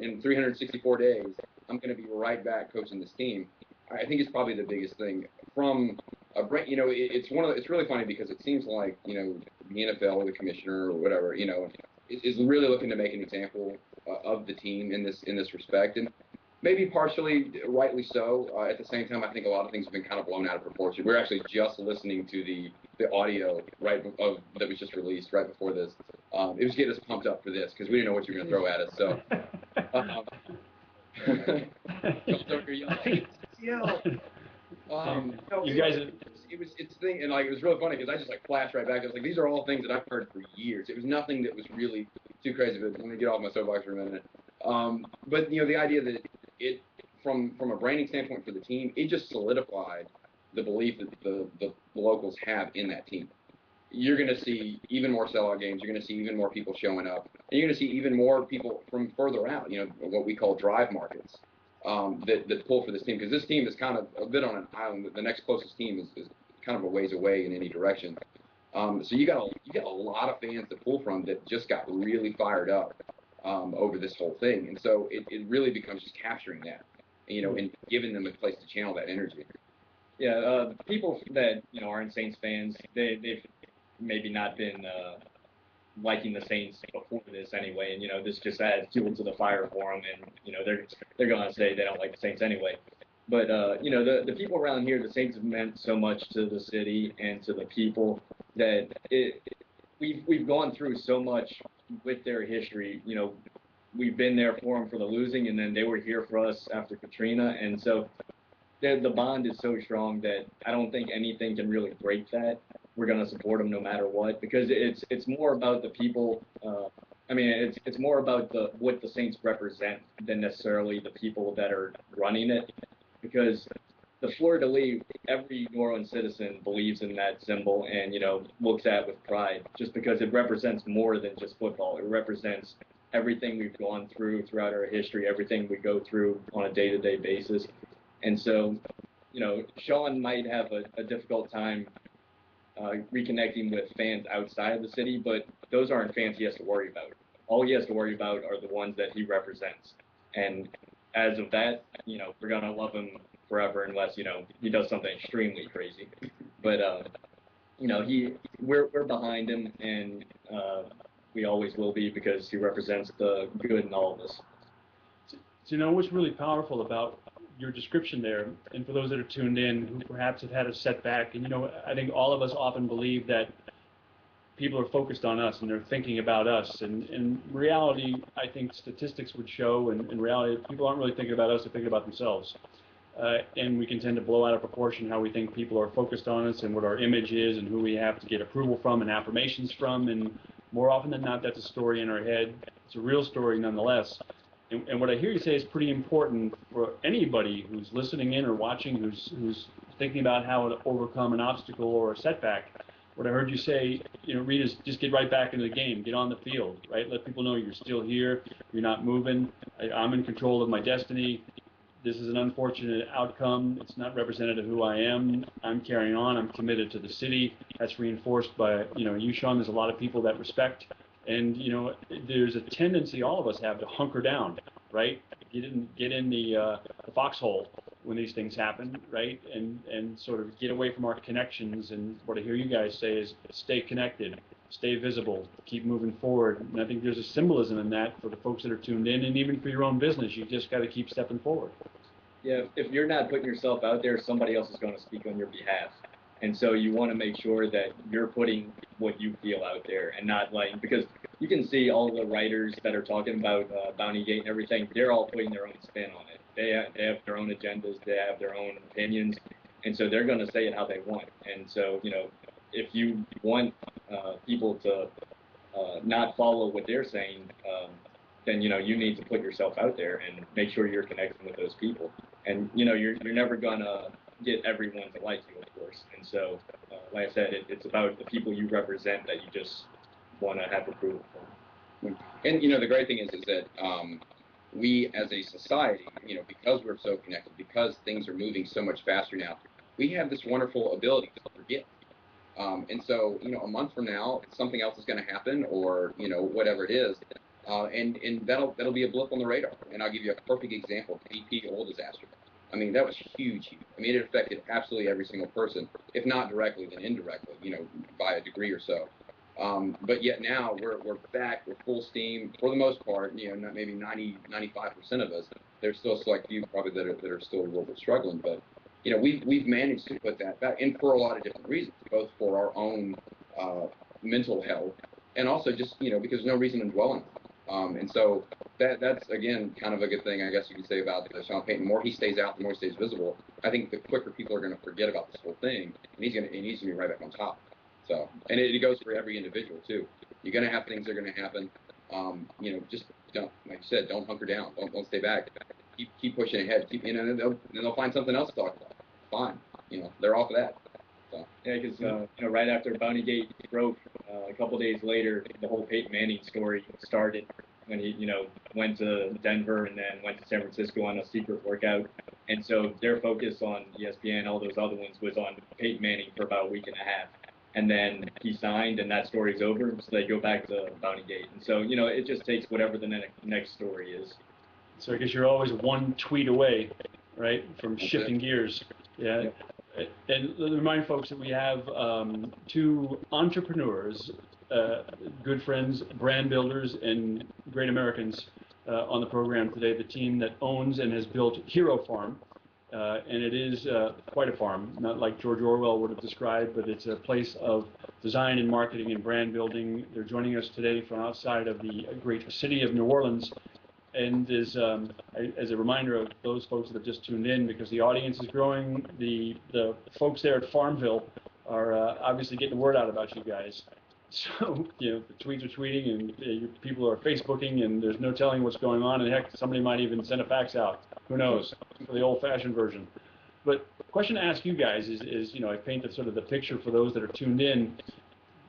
in 364 days, I'm going to be right back coaching this team. I think it's probably the biggest thing. From it's really funny because it seems like the NFL or the commissioner or whatever is really looking to make an example of the team in this respect, and maybe partially rightly so. At the same time, I think a lot of things have been kind of blown out of proportion. We're actually just listening to the audio that was just released right before this. It was getting us pumped up for this because we didn't know what you were going to throw at us. So, you guys. It's thing, and it was really funny because I just flashed right back. I was like, these are all things that I've heard for years. It was nothing that was really too crazy. But let me get off my soapbox for a minute. But the idea that it from a branding standpoint for the team, it just solidified the belief that the locals have in that team. You're going to see even more sellout games. You're going to see even more people showing up, and you're going to see even more people from further out. What we call drive markets that pull for this team, because this team is kind of a bit on an island. The next closest team is kind of a ways away in any direction. So you got a lot of fans to pull from that just got really fired up over this whole thing, and so it really becomes just capturing that, and giving them a place to channel that energy. Yeah, people that aren't Saints fans, they've maybe not been liking the Saints before this anyway, and this just adds fuel to the fire for them, and they're gonna say they don't like the Saints anyway. But the people around here, the Saints have meant so much to the city and to the people that we've gone through so much with their history. We've been there for them for the losing, and then they were here for us after Katrina, and so the bond is so strong that I don't think anything can really break that. We're going to support them no matter what, because it's more about the people. It's more about what the Saints represent than necessarily the people that are running it, because the fleur-de-lis, every New Orleans citizen believes in that symbol and, looks at it with pride, just because it represents more than just football. It represents everything we've gone through throughout our history, everything we go through on a day-to-day basis. And so, Shaun might have a difficult time reconnecting with fans outside of the city, but those aren't fans he has to worry about. All he has to worry about are the ones that he represents. And as of that, we're going to love him forever unless, he does something extremely crazy. But, we're behind him, and we always will be, because he represents the good in all of us. So, what's really powerful about your description there, and for those that are tuned in who perhaps have had a setback, and I think all of us often believe that people are focused on us and they're thinking about us. And in reality, I think statistics would show, and in reality, people aren't really thinking about us, they're thinking about themselves. And we can tend to blow out of proportion how we think people are focused on us and what our image is and who we have to get approval from and affirmations from. And more often than not, that's a story in our head. It's a real story nonetheless. And what I hear you say is pretty important for anybody who's listening in or watching, who's thinking about how to overcome an obstacle or a setback. What I heard you say, Reid, is just get right back into the game, get on the field, right? Let people know you're still here, you're not moving. I'm in control of my destiny. This is an unfortunate outcome. It's not representative of who I am. I'm carrying on. I'm committed to the city. That's reinforced by, you, Shaun. There's a lot of people that respect. And, there's a tendency all of us have to hunker down, right? Get in the foxhole when these things happen, right? And sort of get away from our connections. And what I hear you guys say is stay connected, stay visible, keep moving forward. And I think there's a symbolism in that for the folks that are tuned in, and even for your own business. You just got to keep stepping forward. Yeah, if you're not putting yourself out there, somebody else is going to speak on your behalf. And so you want to make sure that you're putting what you feel out there and not because you can see all the writers that are talking about Bounty Gate and everything, they're all putting their own spin on it. They have their own agendas, they have their own opinions, and so they're going to say it how they want. And so, if you want people to not follow what they're saying, then you need to put yourself out there and make sure you're connecting with those people. And you're never gonna get everyone to like you, of course. And so, like I said, it's about the people you represent that you just want to have approval from. And the great thing is that we as a society, because we're so connected, because things are moving so much faster now, we have this wonderful ability to forget. And so, a month from now, something else is going to happen, or whatever it is, and that'll be a blip on the radar. And I'll give you a perfect example: BP oil disaster. I mean, that was huge. I mean, it affected absolutely every single person, if not directly, then indirectly, by a degree or so. But yet now we're back, we're full steam for the most part. Not maybe 95% of us. There's still a select few probably that are still a little bit struggling, but we've managed to put that back, and for a lot of different reasons, both for our own mental health and also just because there's no reason to dwell on it. And so that's again kind of a good thing, I guess you could say, about Shaun Payton. The more he stays out, the more he stays visible. I think the quicker people are going to forget about this whole thing, and he's going to be right back on top. So, and it goes for every individual too. You're going to have things that are going to happen. Just don't, like you said, don't hunker down. Don't stay back. Keep pushing ahead. And they'll find something else to talk about. Fine. They're off of that. So. Yeah, because right after Bounty Gate broke, a couple days later, the whole Peyton Manning story started when he went to Denver and then went to San Francisco on a secret workout. And so their focus on ESPN, all those other ones, was on Peyton Manning for about a week and a half. And then he signed, and that story's over, so they go back to Bounty Gate. And so, it just takes whatever the next story is. So I guess you're always one tweet away, right, from shifting gears. Yeah. Yep. And remind folks that we have two entrepreneurs, good friends, brand builders, and great Americans on the program today. The team that owns and has built Hero Farm. And it is quite a farm, not like George Orwell would have described, but it's a place of design and marketing and brand building. They're joining us today from outside of the great city of New Orleans. And as a reminder of those folks that have just tuned in, because the audience is growing, the folks there at Farmville are obviously getting the word out about you guys. So, the tweets are tweeting, and people are Facebooking, and there's no telling what's going on. And heck, somebody might even send a fax out. Who knows? For the old-fashioned version. But the question to ask you guys is I painted sort of the picture for those that are tuned in.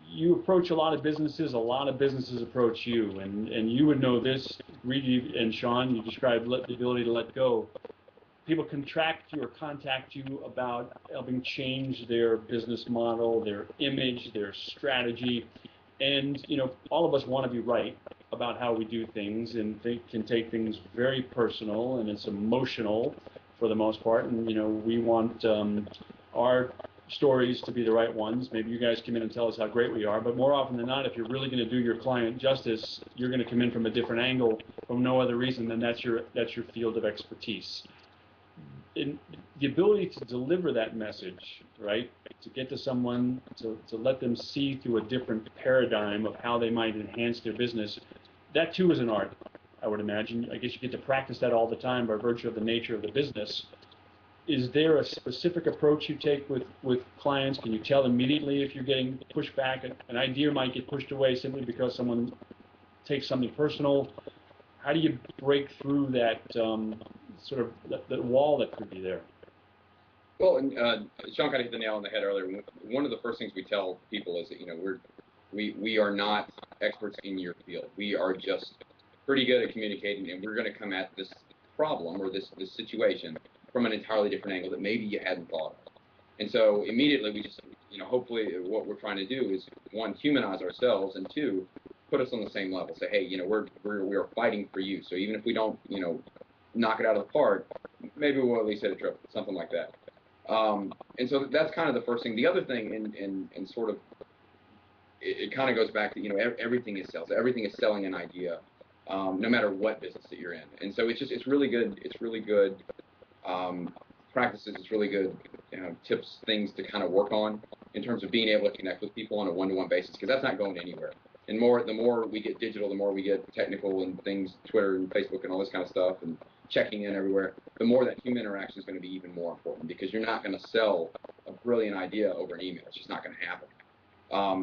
You approach a lot of businesses approach you, and you would know this, Reid and Shaun, you described the ability to let go. People contract you or contact you about helping change their business model, their image, their strategy, and all of us want to be right about how we do things, and they can take things very personal, and it's emotional for the most part, and we want our stories to be the right ones. Maybe you guys come in and tell us how great we are, but more often than not, if you're really going to do your client justice, you're going to come in from a different angle, from no other reason than that's your field of expertise. in the ability to deliver that message, right, to get to someone, to let them see through a different paradigm of how they might enhance their business, that too is an art, I would imagine. I guess you get to practice that all the time by virtue of the nature of the business. Is there a specific approach you take with clients? Can you tell immediately if you're getting pushback? An idea might get pushed away simply because someone takes something personal. How do you break through that sort of that wall that could be there? Well, and Shaun kind of hit the nail on the head earlier. One of the first things we tell people is that we are not experts in your field. We are just pretty good at communicating, and we're going to come at this problem or this situation from an entirely different angle that maybe you hadn't thought of. And so immediately we just, hopefully what we're trying to do is, one, humanize ourselves, and two, put us on the same level. Say, hey, we are fighting for you. So even if we don't, knock it out of the park, maybe we'll at least hit a triple, something like that. And so that's kind of the first thing. The other thing, and sort of, it kind of goes back to, everything is sales. Everything is selling an idea, no matter what business that you're in. And so it's really good. It's really good practices. It's really good tips, things to kind of work on in terms of being able to connect with people on a one-to-one basis, because that's not going anywhere. And the more we get digital, the more we get technical and things, Twitter and Facebook and all this kind of stuff, and checking in everywhere, the more that human interaction is going to be even more important, because you're not going to sell a brilliant idea over an email. It's just not going to happen.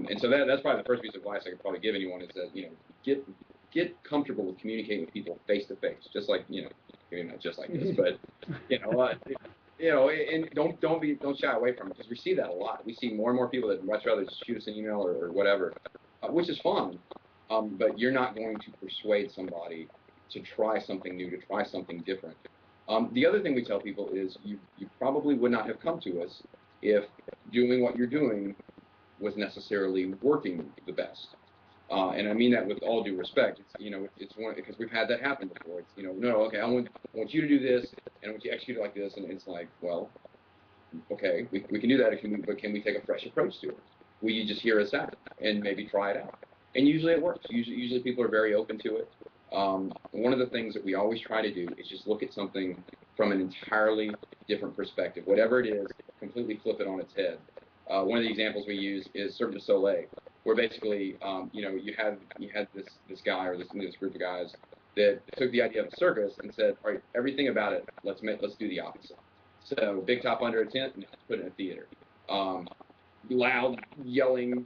And so that's probably the first piece of advice I could probably give anyone is that, get comfortable with communicating with people face to face, just like, maybe not just like this, but, and don't shy away from it, because we see that a lot. We see more and more people that much rather just shoot us an email or whatever, which is fun, but you're not going to persuade somebody to try something new, to try something different. The other thing we tell people is you probably would not have come to us if doing what you're doing was necessarily working the best. And I mean that with all due respect. It's one, because we've had that happen before. It's, no, okay, I want you to do this, and I want you to execute it like this, and it's like, well, okay, we can do that, but can we take a fresh approach to it? Will you just hear us out and maybe try it out? And usually it works. Usually people are very open to it. One of the things that we always try to do is just look at something from an entirely different perspective. Whatever it is, completely flip it on its head. One of the examples we use is Cirque du Soleil, where basically, you had this guy or this group of guys that took the idea of a circus and said, all right, everything about it, let's do the opposite. So big top under a tent, no, let's put it in a theater. Loud yelling,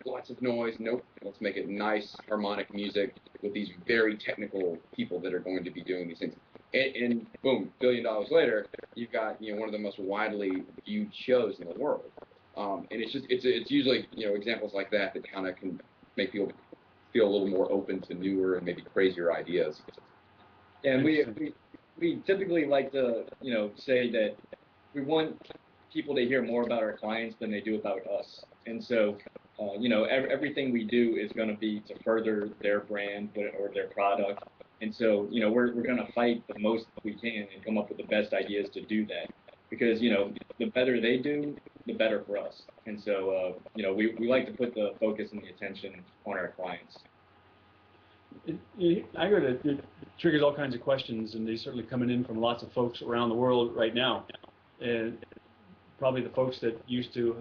lots of noise. Nope. Let's make it nice harmonic music with these very technical people that are going to be doing these things. And boom, $1 billion later, you've got one of the most widely viewed shows in the world. And it's usually examples like that kind of can make people feel a little more open to newer and maybe crazier ideas. And we typically like to say that we want people to hear more about our clients than they do about us. And so, everything we do is going to be to further their brand or their product. And so, we're going to fight the most we can and come up with the best ideas to do that. Because, the better they do, the better for us. And so, we like to put the focus and the attention on our clients. I heard it triggers all kinds of questions, and they're certainly coming in from lots of folks around the world right now. And probably the folks that used to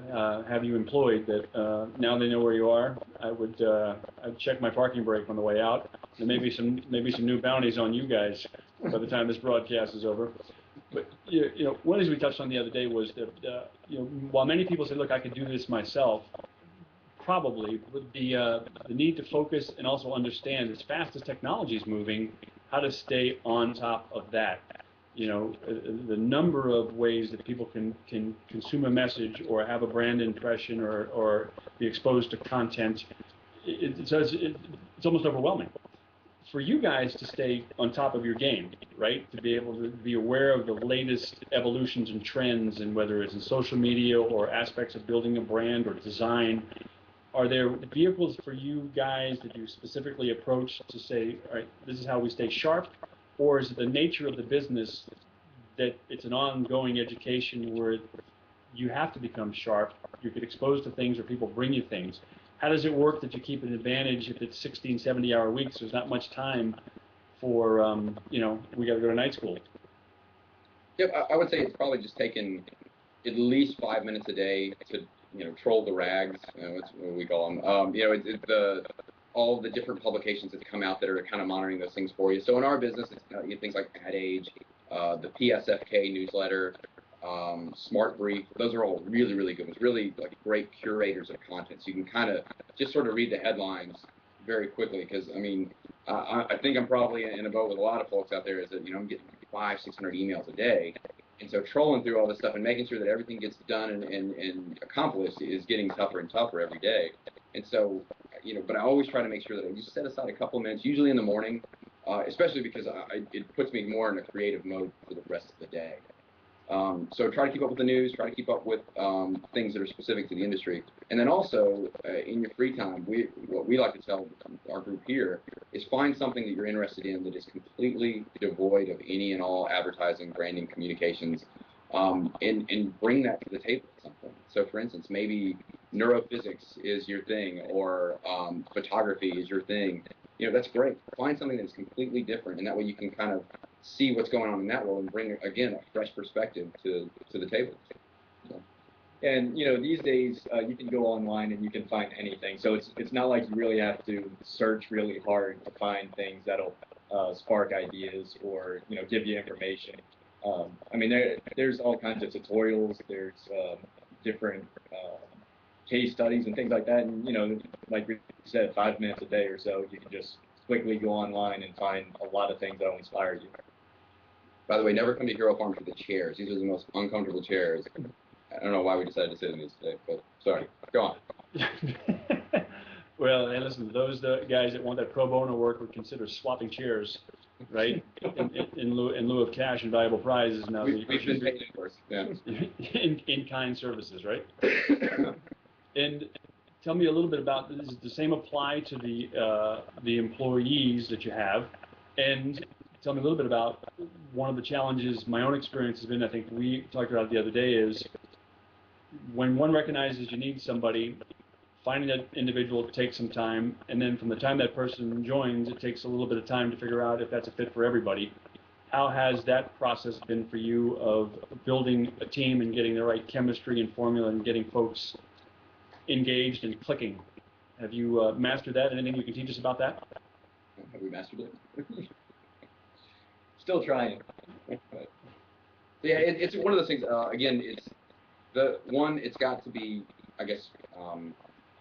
have you employed that now they know where you are. I'd check my parking brake on the way out, and maybe some new bounties on you guys by the time this broadcast is over. But one of the things we touched on the other day was that while many people say, look, I could do this myself, probably with the need to focus and also understand, as fast as technology is moving, how to stay on top of that. The number of ways that people can consume a message or have a brand impression or be exposed to content, it's almost overwhelming. For you guys to stay on top of your game, right? To be able to be aware of the latest evolutions and trends, and whether it's in social media or aspects of building a brand or design, are there vehicles for you guys that you specifically approach to say, all right, this is how we stay sharp? Or is it the nature of the business that it's an ongoing education where you have to become sharp, you get exposed to things or people bring you things? How does it work that you keep an advantage if it's 16, 70-hour weeks? There's not much time for, we got to go to night school. Yep, I would say it's probably just taken at least 5 minutes a day to, troll the rags. That's what we call them. All the different publications that come out that are kind of monitoring those things for you. So in our business, it's things like Ad Age, the PSFK newsletter, Smart Brief. Those are all really, really good ones. Really like great curators of content. So you can kind of just sort of read the headlines very quickly. Because I think I'm probably in a boat with a lot of folks out there. Is that I'm getting 500-600 emails a day. And so trolling through all this stuff and making sure that everything gets done and accomplished is getting tougher and tougher every day. And so, but I always try to make sure that I just set aside a couple of minutes, usually in the morning, especially because it puts me more in a creative mode for the rest of the day. So try to keep up with the news, try to keep up with things that are specific to the industry. And then also, in your free time, what we like to tell our group here is find something that you're interested in that is completely devoid of any and all advertising, branding, communications, and bring that to the table at some point. So for instance, maybe neurophysics is your thing, or photography is your thing. That's great. Find something that's completely different, and that way you can kind of see what's going on in that world and bring, again, a fresh perspective to the table. So. And these days you can go online and you can find anything. So it's not like you really have to search really hard to find things that'll spark ideas or give you information. I mean, there's all kinds of tutorials. There's different case studies and things like that. And like we said, 5 minutes a day or so, you can just quickly go online and find a lot of things that will inspire you. By the way, never come to Hero Farm for the chairs. These are the most uncomfortable chairs. I don't know why we decided to sit in these today, but sorry. Go on. Well, hey, listen, those guys that want that pro bono work would consider swapping chairs, right, in lieu of cash and valuable prizes. Now we've been paid for in-kind services, right? And tell me a little bit about, does the same apply to the employees that you have? And tell me a little bit about one of the challenges my own experience has been, I think we talked about it the other day, is when one recognizes you need somebody, finding that individual takes some time, and then from the time that person joins, it takes a little bit of time to figure out if that's a fit for everybody. How has that process been for you of building a team and getting the right chemistry and formula and getting folks engaged and clicking? Have you mastered that? Anything you can teach us about that? Have we mastered it? Still trying. Yeah, it's one of those things. Again, it's got to be, I guess,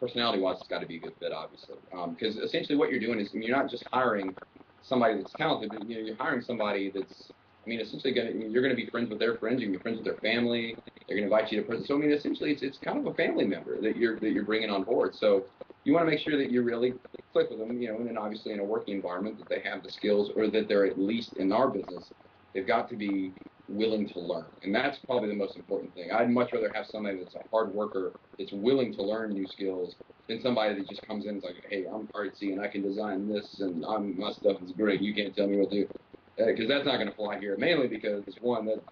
personality-wise, it's got to be a good fit, obviously. Because essentially what you're doing is, you're not just hiring somebody that's talented, but you're hiring somebody that's, essentially you're going to be friends with their friends, you're going to be friends with their family, they're going to invite you to present. So, essentially, it's kind of a family member that you're bringing on board. So you want to make sure that you really click with them, and then obviously in a working environment that they have the skills, or that they're, at least in our business, they've got to be willing to learn. And that's probably the most important thing. I'd much rather have somebody that's a hard worker, that's willing to learn new skills, than somebody that just comes in and is like, hey, I'm artsy and I can design this and my stuff is great, you can't tell me what to do. Because that's not going to fly here, mainly because, one, that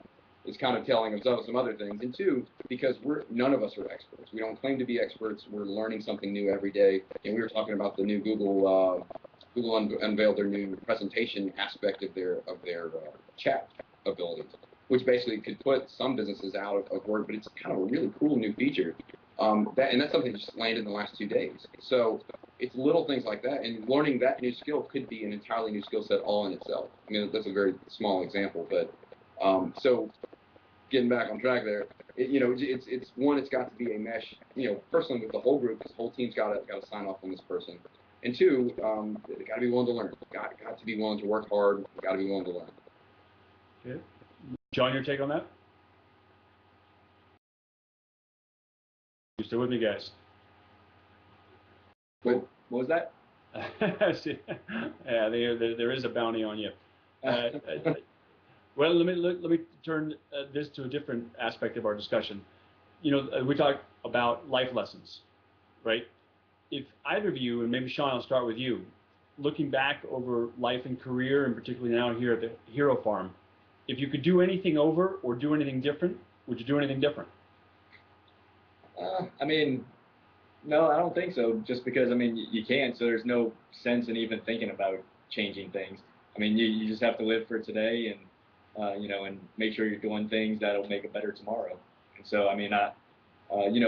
is kind of telling of some other things, and two, because none of us are experts. We don't claim to be experts. We're learning something new every day. And we were talking about the new Google unveiled their new presentation aspect of their chat abilities, which basically could put some businesses out of work, but it's kind of a really cool new feature. And that's something that just landed in the last 2 days. So it's little things like that, and learning that new skill could be an entirely new skill set all in itself. That's a very small example, but so getting back on track there, it's one, it's got to be a mesh, personally with the whole group, this whole team's got to sign off on this person. And two, they got to be willing to learn. Got to be willing to work hard. Got to be willing to learn. Okay. John, your take on that? You still with me, guys? What was that? Yeah, there is a bounty on you. Well, let me turn this to a different aspect of our discussion. We talk about life lessons, right? If either of you, and maybe Shaun, I'll start with you, looking back over life and career, and particularly now here at the Hero Farm, if you could do anything over or do anything different, would you do anything different? No, I don't think so. Just because, you can't, so there's no sense in even thinking about changing things. You just have to live for today, and and make sure you're doing things that'll make a better tomorrow. And so, I mean,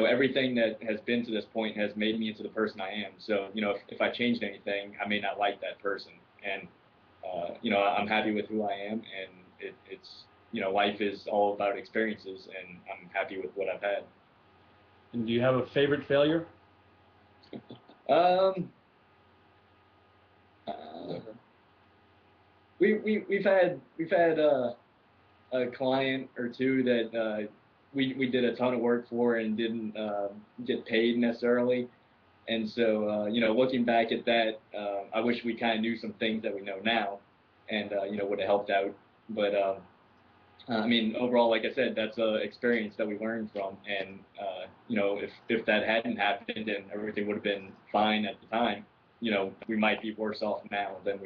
everything that has been to this point has made me into the person I am. So, if I changed anything, I may not like that person. And, I'm happy with who I am, and it's life is all about experiences, and I'm happy with what I've had. And do you have a favorite failure? We've had a client or two that we did a ton of work for and didn't get paid necessarily. And so, looking back at that, I wish we kind of knew some things that we know now, and would have helped out. But I mean, overall, like I said, that's an experience that we learned from. And if that hadn't happened and everything would have been fine at the time, we might be worse off now than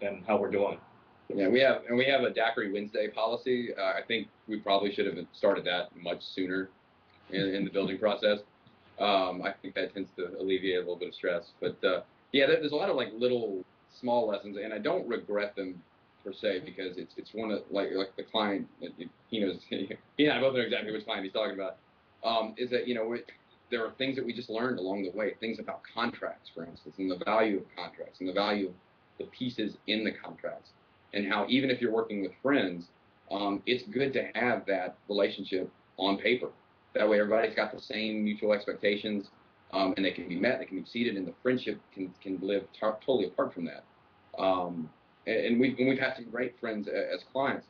than how we're doing. Yeah, we have a Daiquiri Wednesday policy. I think we probably should have started that much sooner in the building process. I think that tends to alleviate a little bit of stress. But yeah, there's a lot of like little small lessons, and I don't regret them per se, because it's one of like the client, he knows, he and I both know exactly which client he's talking about. Is that there are things that we just learned along the way, things about contracts, for instance, and the value of contracts and the value of the pieces in the contracts, and how even if you're working with friends, it's good to have that relationship on paper. That way everybody's got the same mutual expectations, and they can be met, they can be exceeded, and the friendship can live totally apart from that. And we've had some great friends as clients,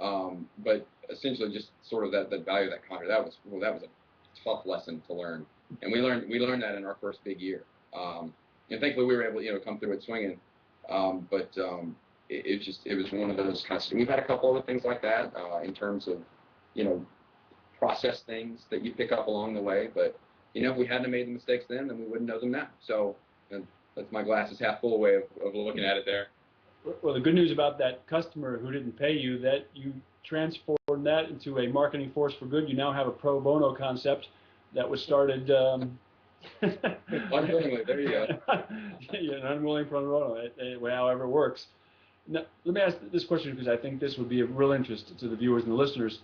but essentially just sort of that value of that contract, that was a tough lesson to learn, and we learned that in our first big year. And thankfully we were able to come through it swinging, but it was one of those kind of, we've had a couple other things like that in terms of process things that you pick up along the way. But if we hadn't made the mistakes then we wouldn't know them now. So that's my glass is half full way of looking at it there. Well, the good news about that customer who didn't pay you, that you transformed that into a marketing force for good. You now have a pro bono concept that was started. Unwillingly, there you go. An unwilling pro bono, however it works. Now, let me ask this question, because I think this would be of real interest to the viewers and the listeners.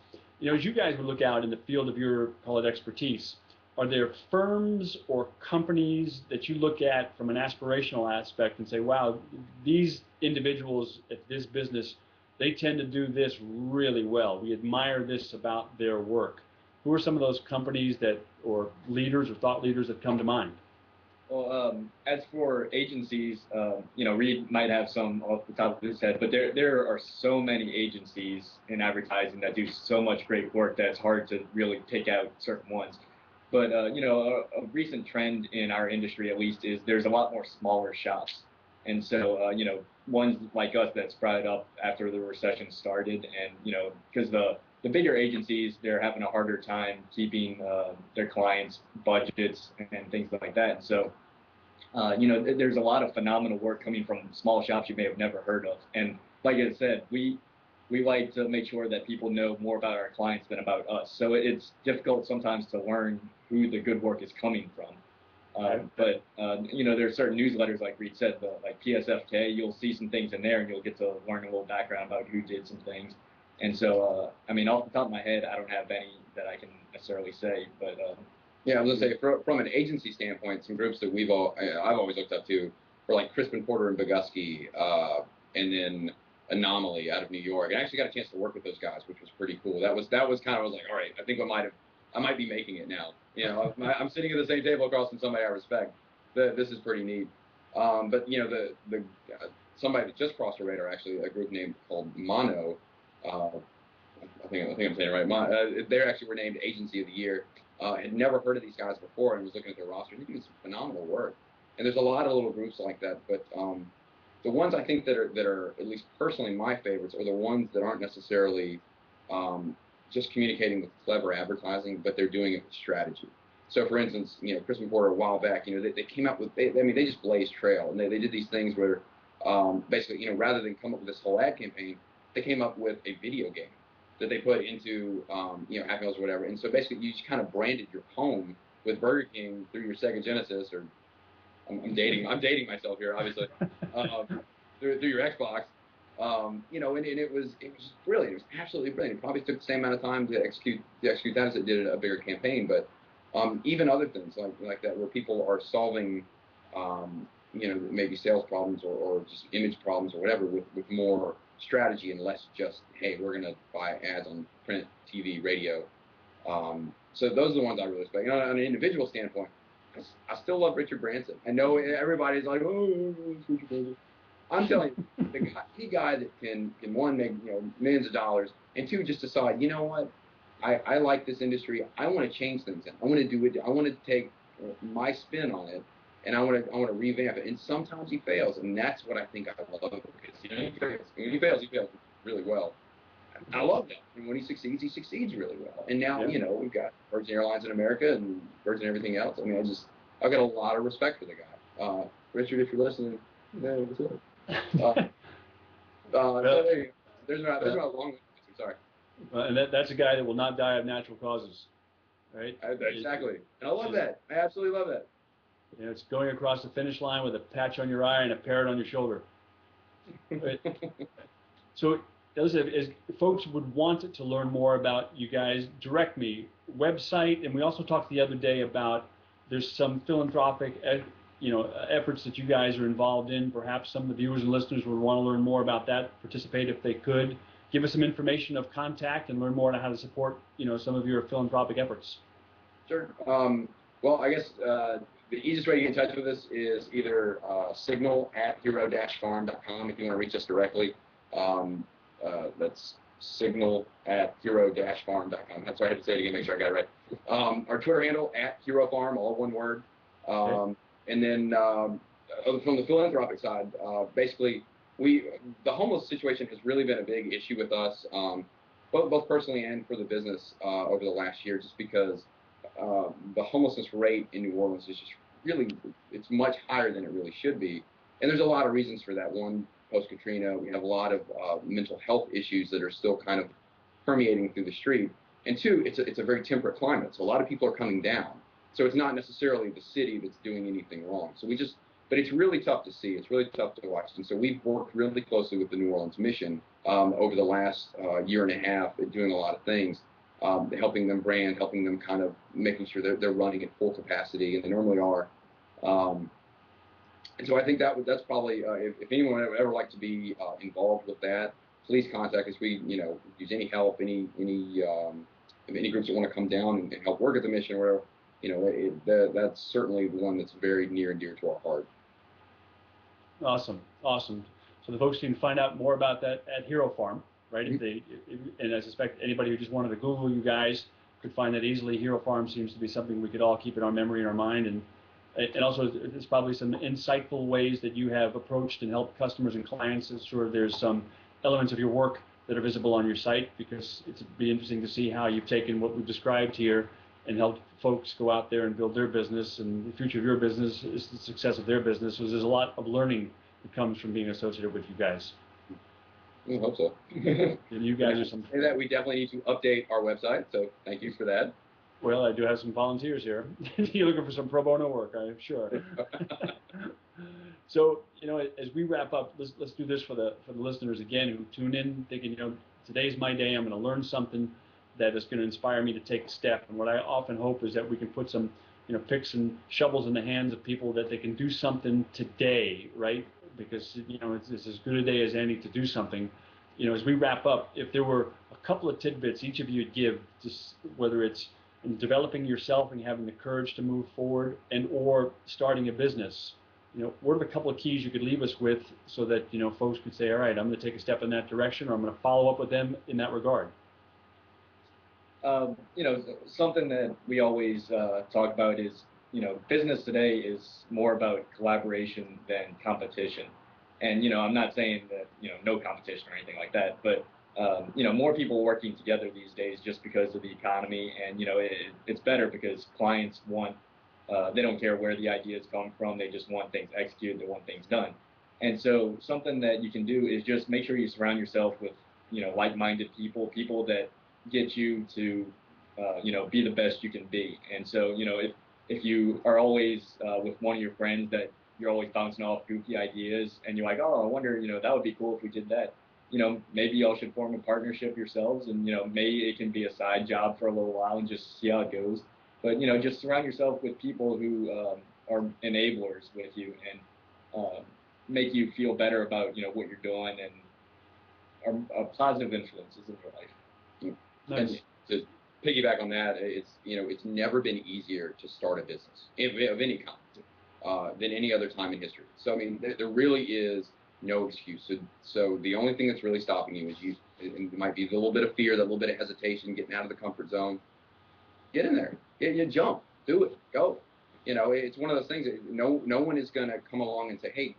As you guys would look out in the field of your, call it, expertise, are there firms or companies that you look at from an aspirational aspect and say, wow, these individuals at this business, they tend to do this really well. We admire this about their work. Who are some of those companies or leaders or thought leaders that come to mind? Well, as for agencies, Reid might have some off the top of his head, but there are so many agencies in advertising that do so much great work that it's hard to really pick out certain ones. But, a recent trend in our industry, at least, is there's a lot more smaller shops. And so, ones like us that sprouted up after the recession started, and, because the bigger agencies, they're having a harder time keeping their clients' budgets and things like that. And so, there's a lot of phenomenal work coming from small shops you may have never heard of. And like I said, we like to make sure that people know more about our clients than about us. So it's difficult sometimes to learn who the good work is coming from. But there's certain newsletters, like Reid said, like PSFK, you'll see some things in there and you'll get to learn a little background about who did some things. And so, I mean, off the top of my head, I don't have any that I can necessarily say, but yeah, I was gonna say from an agency standpoint, some groups that I've always looked up to were like Crispin Porter and Bogusky, and then Anomaly out of New York. And I actually got a chance to work with those guys, which was pretty cool. That was kind of, I was like, all right, I think I might be making it now. I'm sitting at the same table across from somebody I respect. This is pretty neat. But the somebody that just crossed the radar, actually, a group called Mono. I think I'm saying it right. They actually were named Agency of the Year. Had never heard of these guys before and was looking at their roster. They're doing some phenomenal work. And there's a lot of little groups like that. But the ones I think that are at least personally my favorites are the ones that aren't necessarily just communicating with clever advertising, but they're doing it with strategy. So, for instance, Crispin Porter a while back, they came out with, they just blazed trail, and they did these things where basically, rather than come up with this whole ad campaign, they came up with a video game that they put into Happy Meals or whatever. And so basically, you just kind of branded your home with Burger King through your Sega Genesis, or I'm dating myself here, obviously, through your Xbox. And it was brilliant. It was absolutely brilliant. It probably took the same amount of time to execute that as it did a bigger campaign. But even other things like that, where people are solving, maybe sales problems or just image problems or whatever with more strategy and less just, hey, we're gonna buy ads on print, TV, radio. So those are the ones I really respect. On an individual standpoint, I still love Richard Branson. I know everybody's like, oh, it's Richard Branson. I'm telling you, the guy that can one, make millions of dollars, and two, just decide, you know what, I like this industry. I want to change things. I want to do it. I want to take my spin on it, and I want to revamp it. And sometimes he fails, and that's what I think I love, because he fails. When he fails really well. I love that. And when he succeeds really well. And now, we've got Virgin Airlines in America and Virgin everything else. I mean, I've got a lot of respect for the guy. Richard, if you're listening, what's up? There you go. There's my long answer. Sorry. And that's a guy that will not die of natural causes, right? Exactly. And I love that. I absolutely love that. It's going across the finish line with a patch on your eye and a parrot on your shoulder. Right? So, listen, as folks would want to learn more about you guys, direct me. Website, and we also talked the other day about there's some philanthropic efforts that you guys are involved in. Perhaps some of the viewers and listeners would want to learn more about that, participate if they could. Give us some information of contact and learn more on how to support some of your philanthropic efforts. Sure. Well, I guess the easiest way to get in touch with us is either signal@hero-farm.com if you want to reach us directly. That's signal@hero-farm.com. That's why I had to say it again, make sure I got it right. Our Twitter handle @HeroFarm, all one word. And then from the philanthropic side, basically, the homeless situation has really been a big issue with us, both personally and for the business over the last year, just because the homelessness rate in New Orleans is just it's much higher than it really should be. And there's a lot of reasons for that. One, post-Katrina, we have a lot of mental health issues that are still kind of permeating through the street. And two, it's a very temperate climate, so a lot of people are coming down. So it's not necessarily the city that's doing anything wrong. But it's really tough to see. It's really tough to watch. And so we've worked really closely with the New Orleans Mission over the last year and a half at doing a lot of things, helping them brand, helping them kind of making sure they're running at full capacity, and they normally are. And so I think that's probably, if anyone would ever like to be involved with that, please contact us. We, use any help, any groups that want to come down and help work at the mission or whatever. That's certainly the one that's very near and dear to our heart. Awesome. So the folks can find out more about that at Hero Farm, right? Mm-hmm. And I suspect anybody who just wanted to Google you guys could find that easily. Hero Farm seems to be something we could all keep in our memory and our mind, and also there's probably some insightful ways that you have approached and helped customers and clients. I'm sure there's some elements of your work that are visible on your site, because it'd be interesting to see how you've taken what we've described here and helped folks go out there and build their business, and the future of your business is the success of their business. So there's a lot of learning that comes from being associated with you guys. I hope so. And you guys are some. Say that we definitely need to update our website, so thank you for that. Well, I do have some volunteers here. You're looking for some pro bono work, I'm sure. So, as we wrap up, let's do this for the listeners again who tune in thinking, today's my day. I'm going to learn something that is going to inspire me to take a step. And what I often hope is that we can put some, picks and shovels in the hands of people, that they can do something today, right? Because it's as good a day as any to do something. As we wrap up, if there were a couple of tidbits each of you would give, just whether it's in developing yourself and having the courage to move forward, and or starting a business, what are the couple of keys you could leave us with, so that folks could say, all right, I'm going to take a step in that direction, or I'm going to follow up with them in that regard. Something that we always talk about is, business today is more about collaboration than competition. And, I'm not saying that, no competition or anything like that, but, more people working together these days just because of the economy. And, it's better because clients want, they don't care where the ideas come from. They just want things executed. They want things done. And so something that you can do is just make sure you surround yourself with, like-minded people that get you to, be the best you can be. And so, if you are always with one of your friends that you're always bouncing off goofy ideas, and you're like, oh, I wonder, that would be cool if we did that. maybe y'all should form a partnership yourselves, and maybe it can be a side job for a little while and just see how it goes. But just surround yourself with people who are enablers with you and make you feel better about what you're doing and are positive influences in your life. Nice. And to piggyback on that, it's never been easier to start a business of any kind than any other time in history. So I mean, there really is no excuse. So the only thing that's really stopping you is it might be a little bit of fear, that little bit of hesitation, getting out of the comfort zone. Get in there, jump, do it, go. It's one of those things that no one is going to come along and say, hey,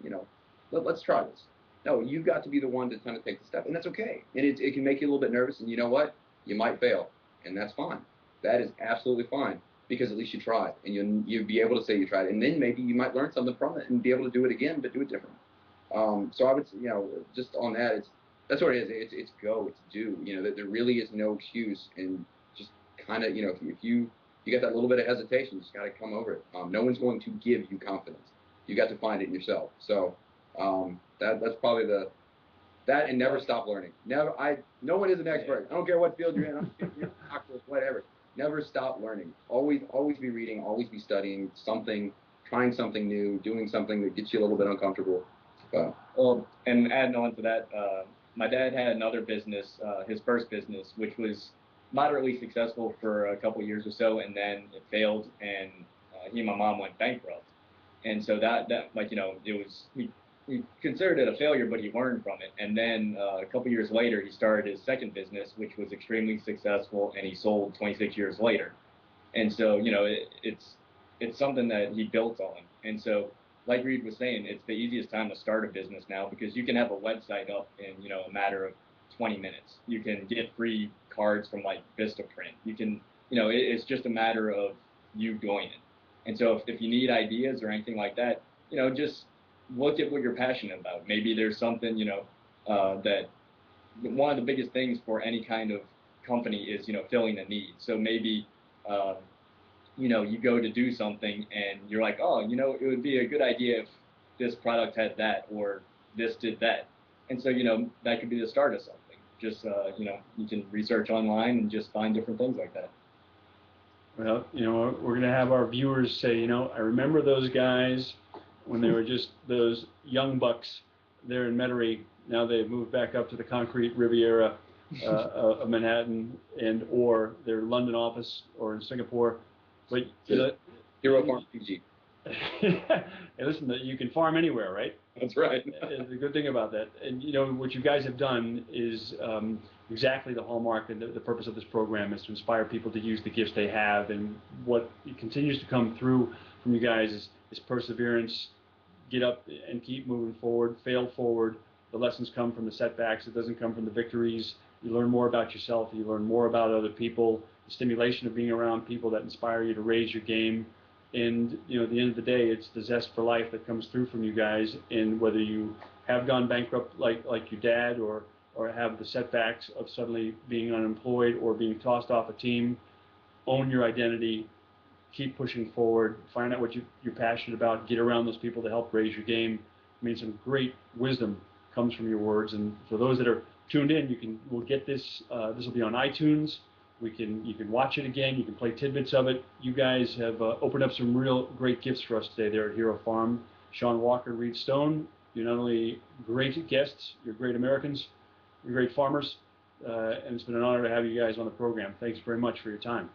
let's try this. No, you've got to be the one to kind of take the step, and that's okay. And it can make you a little bit nervous, and you know what? You might fail, and that's fine. That is absolutely fine, because at least you tried, and you'll be able to say you tried, and then maybe you might learn something from it and be able to do it again, but do it different. So I would, just on that, that's what it is. It's go, it's do. There really is no excuse, and just kind of, if you got that little bit of hesitation, you just got to come over it. No one's going to give you confidence. You got to find it in yourself. So that's probably that, and never stop learning. No one is an expert. I don't care what field you're in. I don't care if you're a doctor, whatever. Never stop learning. Always be reading. Always be studying something, trying something new, doing something that gets you a little bit uncomfortable. Well, and adding on to that, my dad had another business, his first business, which was moderately successful for a couple of years or so, and then it failed, and he and my mom went bankrupt. And so that it was, he considered it a failure, but he learned from it. And then a couple years later, he started his second business, which was extremely successful, and he sold 26 years later. And so it's something that he built on. And so, like Reid was saying, it's the easiest time to start a business now, because you can have a website up in a matter of 20 minutes. You can get free cards from like Vistaprint. You can it's just a matter of you doing it. And so if you need ideas or anything like that, just look at what you're passionate about. Maybe there's something that one of the biggest things for any kind of company is filling a need. So maybe you go to do something and you're like, oh, it would be a good idea if this product had that, or this did that. And so, that could be the start of something. Just, you can research online and just find different things like that. Well, we're going to have our viewers say, I remember those guys when they were just those young bucks there in Metairie. Now they've moved back up to the concrete Riviera of Manhattan, or their London office, or in Singapore. But Hero Farm PG. Hey, listen, you can farm anywhere, right? That's right. The good thing about that, and what you guys have done is exactly the hallmark and the purpose of this program is to inspire people to use the gifts they have. And what continues to come through from you guys is perseverance. Get up and keep moving forward. Fail forward. The lessons come from the setbacks. It doesn't come from the victories. You learn more about yourself. You learn more about other people. The stimulation of being around people that inspire you to raise your game. And at the end of the day, it's the zest for life that comes through from you guys. And whether you have gone bankrupt like your dad, or have the setbacks of suddenly being unemployed or being tossed off a team, own your identity, keep pushing forward, find out what you're passionate about, get around those people to help raise your game. I mean, some great wisdom comes from your words. And for those that are tuned in, we'll get this. This will be on iTunes. You can watch it again. You can play tidbits of it. You guys have opened up some real great gifts for us today there at Hero Farm. Shaun Walker, Reid Stone, you're not only great guests, you're great Americans, you're great farmers, and it's been an honor to have you guys on the program. Thanks very much for your time.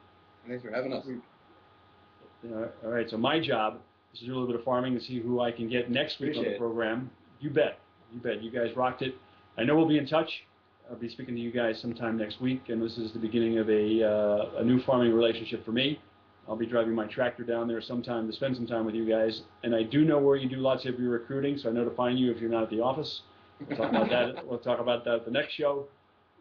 Thanks for having us. All right, so my job is to do a little bit of farming and see who I can get next week on the program. You bet. You guys rocked it. I know we'll be in touch. I'll be speaking to you guys sometime next week, and this is the beginning of a new farming relationship for me. I'll be driving my tractor down there sometime to spend some time with you guys, and I do know where you do lots of your recruiting, so I know to find you if you're not at the office. We'll talk about that. We'll talk about that at the next show.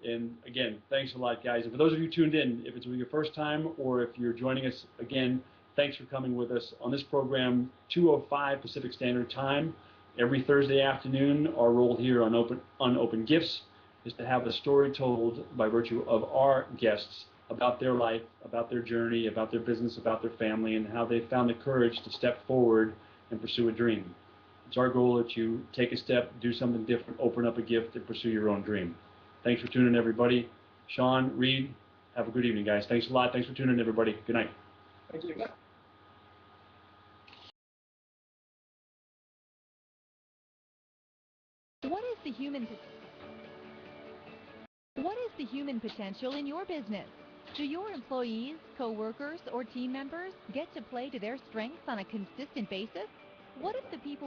And again, thanks a lot, guys. And for those of you tuned in, if it's your first time or if you're joining us again, thanks for coming with us on this program, 2:05 Pacific Standard Time. Every Thursday afternoon, our role here on Unopened Gifts is to have a story told by virtue of our guests about their life, about their journey, about their business, about their family, and how they found the courage to step forward and pursue a dream. It's our goal that you take a step, do something different, open up a gift, and pursue your own dream. Thanks for tuning in, everybody. Shaun, Reid, have a good evening, guys. Thanks a lot. Thanks for tuning in, everybody. Good night. Thank you. What is the human potential in your business? Do your employees, co-workers, or team members get to play to their strengths on a consistent basis? What if the people